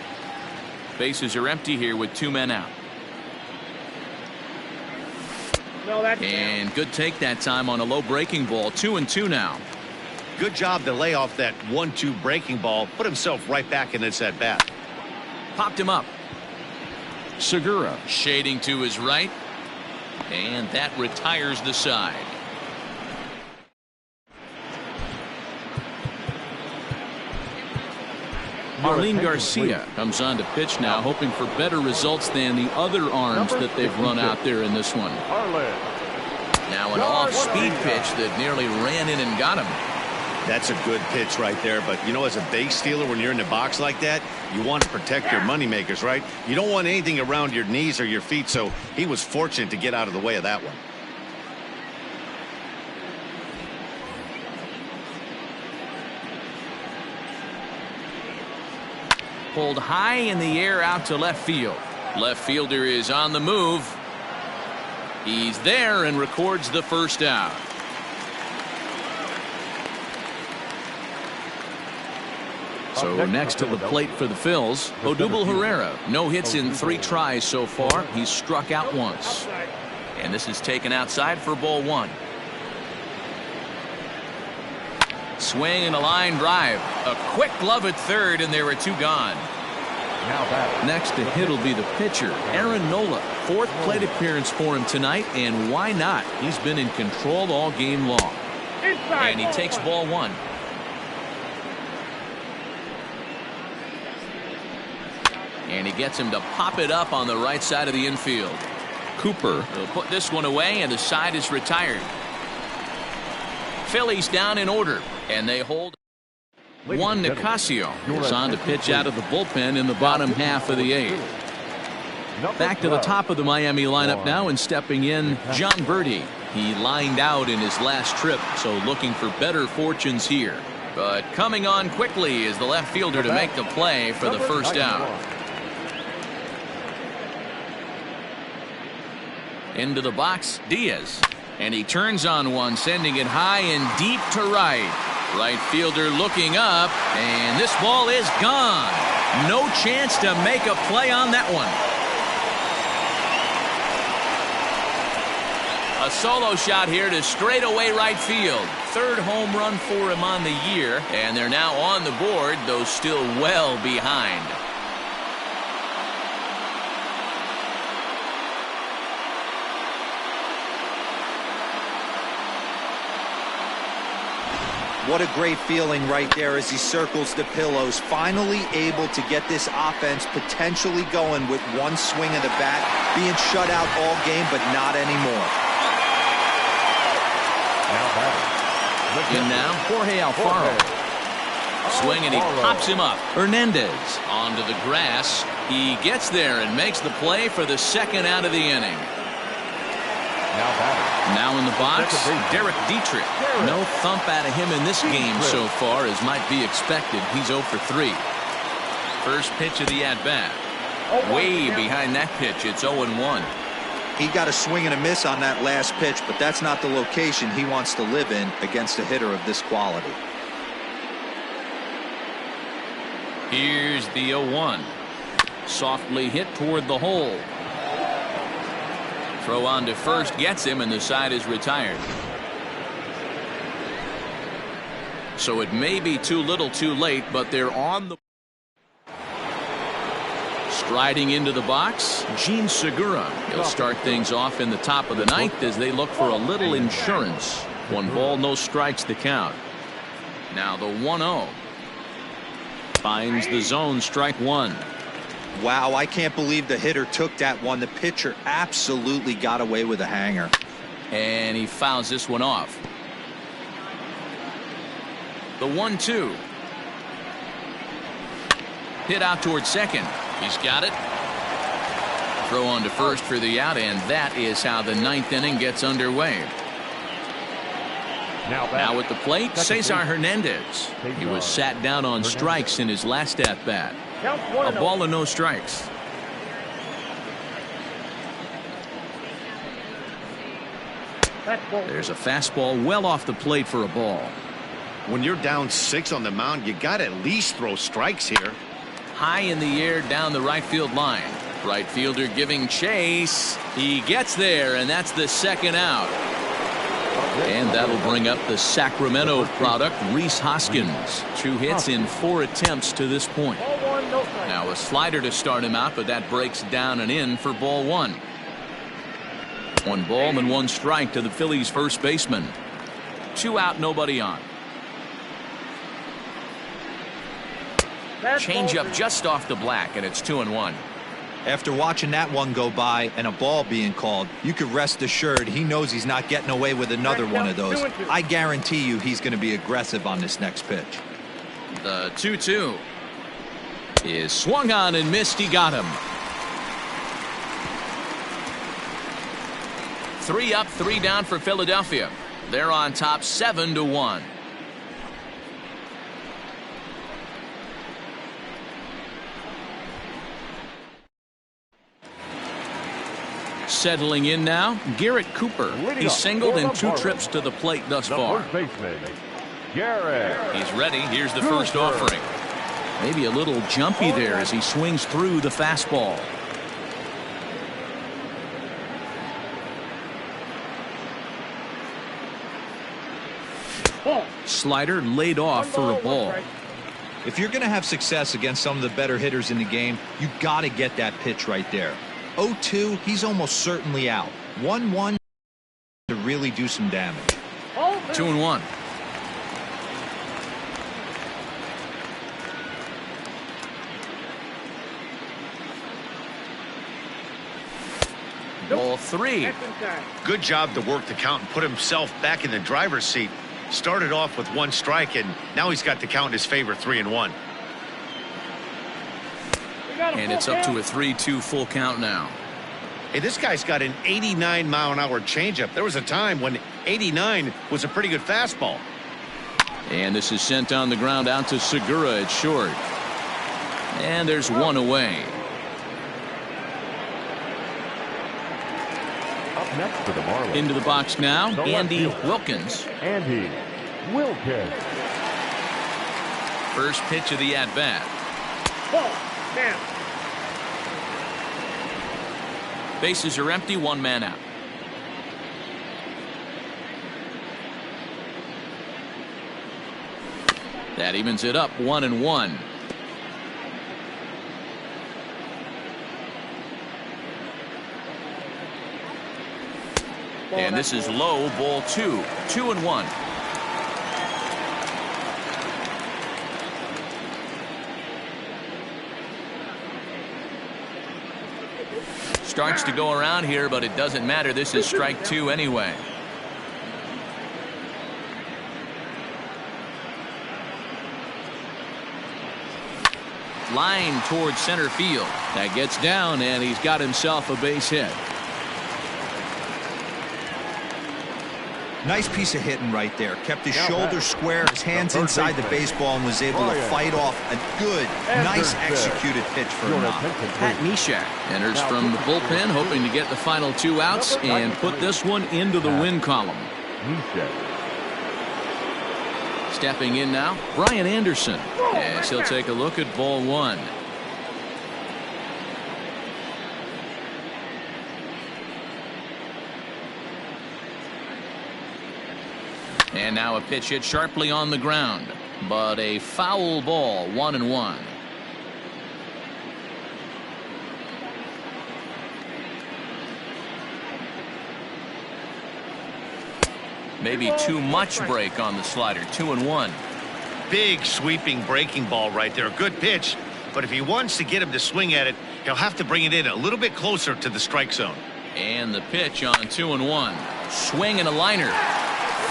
Bases are empty here with 2 men out. No, that's And good take that time on a low breaking ball. 2-2 now. Good job to lay off that 1-2 breaking ball. Put himself right back in this at bat. Popped him up. Segura shading to his right. And that retires the side. Marlene Garcia comes on to pitch now, hoping for better results than the other arms that they've run out there in this one. Now an off-speed pitch that nearly ran in and got him. That's a good pitch right there, but you know, as a base stealer, when you're in the box like that, you want to protect your moneymakers, right? You don't want anything around your knees or your feet, so he was fortunate to get out of the way of that one. Pulled high in the air out to left field. Left fielder is on the move. He's there and records the first out. So next to the plate for the Phils, Odubel Herrera. No hits in 3 tries so far. He's struck out once. And this is taken outside for ball 1. Swing and a line drive. A quick glove at third, and there are 2 gone. Next to hit will be the pitcher, Aaron Nola. 4th plate appearance for him tonight, and why not? He's been in control all game long. And he takes ball 1. And he gets him to pop it up on the right side of the infield. Cooper will put this one away, and the side is retired. Phillies down in order, and they hold. Juan Nicasio is on to pitch out of the bullpen in the bottom half of the 8th. Back to the top of the Miami lineup now, and stepping in, John Birdie. He lined out in his last trip, so looking for better fortunes here. But coming on quickly is the left fielder to make the play for the first out. Into the box, Diaz. And he turns on one, sending it high and deep to right. Right fielder looking up, and this ball is gone. No chance to make a play on that one. A solo shot here to straightaway right field. 3rd home run for him on the year, and they're now on the board, though still well behind. What a great feeling right there as he circles the pillows. Finally able to get this offense potentially going with one swing of the bat. Being shut out all game, but not anymore. In now, Jorge Alfaro. Swing, and he pops him up. Hernandez onto the grass. He gets there and makes the play for the 2nd out of the inning. Now in the box, Derek Dietrich. No thump out of him in this game so far, as might be expected. He's 0 for 3. First pitch of the at-bat. Way behind that pitch. It's 0-1. He got a swing and a miss on that last pitch, but that's not the location he wants to live in against a hitter of this quality. Here's the 0-1. Softly hit toward the hole. Throw on to first gets him, and the side is retired. So it may be too little too late, but they're on the. Striding into the box, Gene Segura. He'll start things off in the top of the 9th as they look for a little insurance. 1 ball, no strikes to count. Now the 1-0. Finds the zone, strike 1. Wow, I can't believe the hitter took that one. The pitcher absolutely got away with a hanger. And he fouls this one off. The 1-2. Hit out towards second. He's got it. Throw on to first for the out, and that is how the 9th inning gets underway. Now at the plate, Cesar Hernandez. He was sat down on strikes in his last at-bat. A ball and no strikes. There's a fastball well off the plate for a ball. When you're down 6 on the mound, you got to at least throw strikes here. High in the air down the right field line. Right fielder giving chase. He gets there, and that's the second out. And that'll bring up the Sacramento product, Rhys Hoskins. 2 hits in 4 attempts to this point. Now a slider to start him out, but that breaks down and in for ball 1. 1 ball and 1 strike to the Phillies first baseman. 2 out, nobody on. Change up just off the black, and it's 2-1. After watching that one go by and a ball being called, you could rest assured he knows he's not getting away with another one of those. I guarantee you he's going to be aggressive on this next pitch. The 2-2 is swung on and missed. He got him. 3 up, 3 down for Philadelphia. They're on top 7-1. Settling in now, Garrett Cooper. He's singled in 2 trips to the plate thus far. He's ready. Here's the first offering. Maybe a little jumpy there as he swings through the fastball. Slider laid off for a ball. If you're going to have success against some of the better hitters in the game, you got to get that pitch right there. 0-2, he's almost certainly out. 1-1 to really do some damage. 2-1. Ball 3. Good job to work the count and put himself back in the driver's seat. Started off with 1 strike, and now he's got the count in his favor, 3-1. And it's up to a 3-2 full count now. Hey, this guy's got an 89-mile-an-hour changeup. There was a time when 89 was a pretty good fastball. And this is sent on the ground out to Segura at short. And there's 1 away. Up next for the Marlins. Into the box now, Andy Wilkins. Andy Wilkins. First pitch of the at-bat. Ball. Down. Bases are empty, 1 man out. That evens it up, 1-1. And this is low, ball 2. 2-1. Starts to go around here, but it doesn't matter. This is strike 2 anyway. Line towards center field. That gets down, and he's got himself a base hit. Nice piece of hitting right there. Kept his shoulders square, his hands inside the baseball, and was able to fight off a good, nice executed pitch for a knock. Pat Mishak enters from the bullpen, hoping to get the final 2 outs and put this one into the win column. Stepping in now, Brian Anderson, as he'll take a look at ball 1. And now a pitch hit sharply on the ground, but a foul ball, 1-1. Maybe too much break on the slider, 2-1. Big sweeping breaking ball right there. Good pitch, but if he wants to get him to swing at it, he'll have to bring it in a little bit closer to the strike zone. And the pitch on 2-1. Swing and a liner.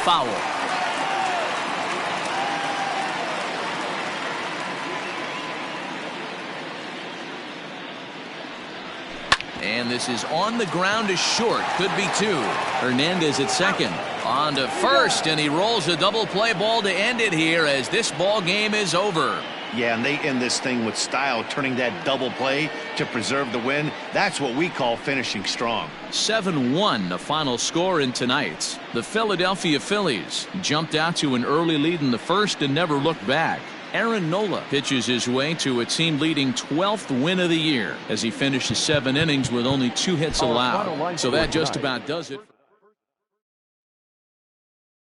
Foul. And this is on the ground to short. Could be 2. Hernandez at second. On to first, and he rolls a double play ball to end it here as this ball game is over. Yeah, and they end this thing with style, turning that double play to preserve the win. That's what we call finishing strong. 7-1 the final score in tonight's. The Philadelphia Phillies jumped out to an early lead in the first and never looked back. Aaron Nola pitches his way to a team-leading 12th win of the year as he finishes 7 innings with only 2 hits allowed. So that just about does it.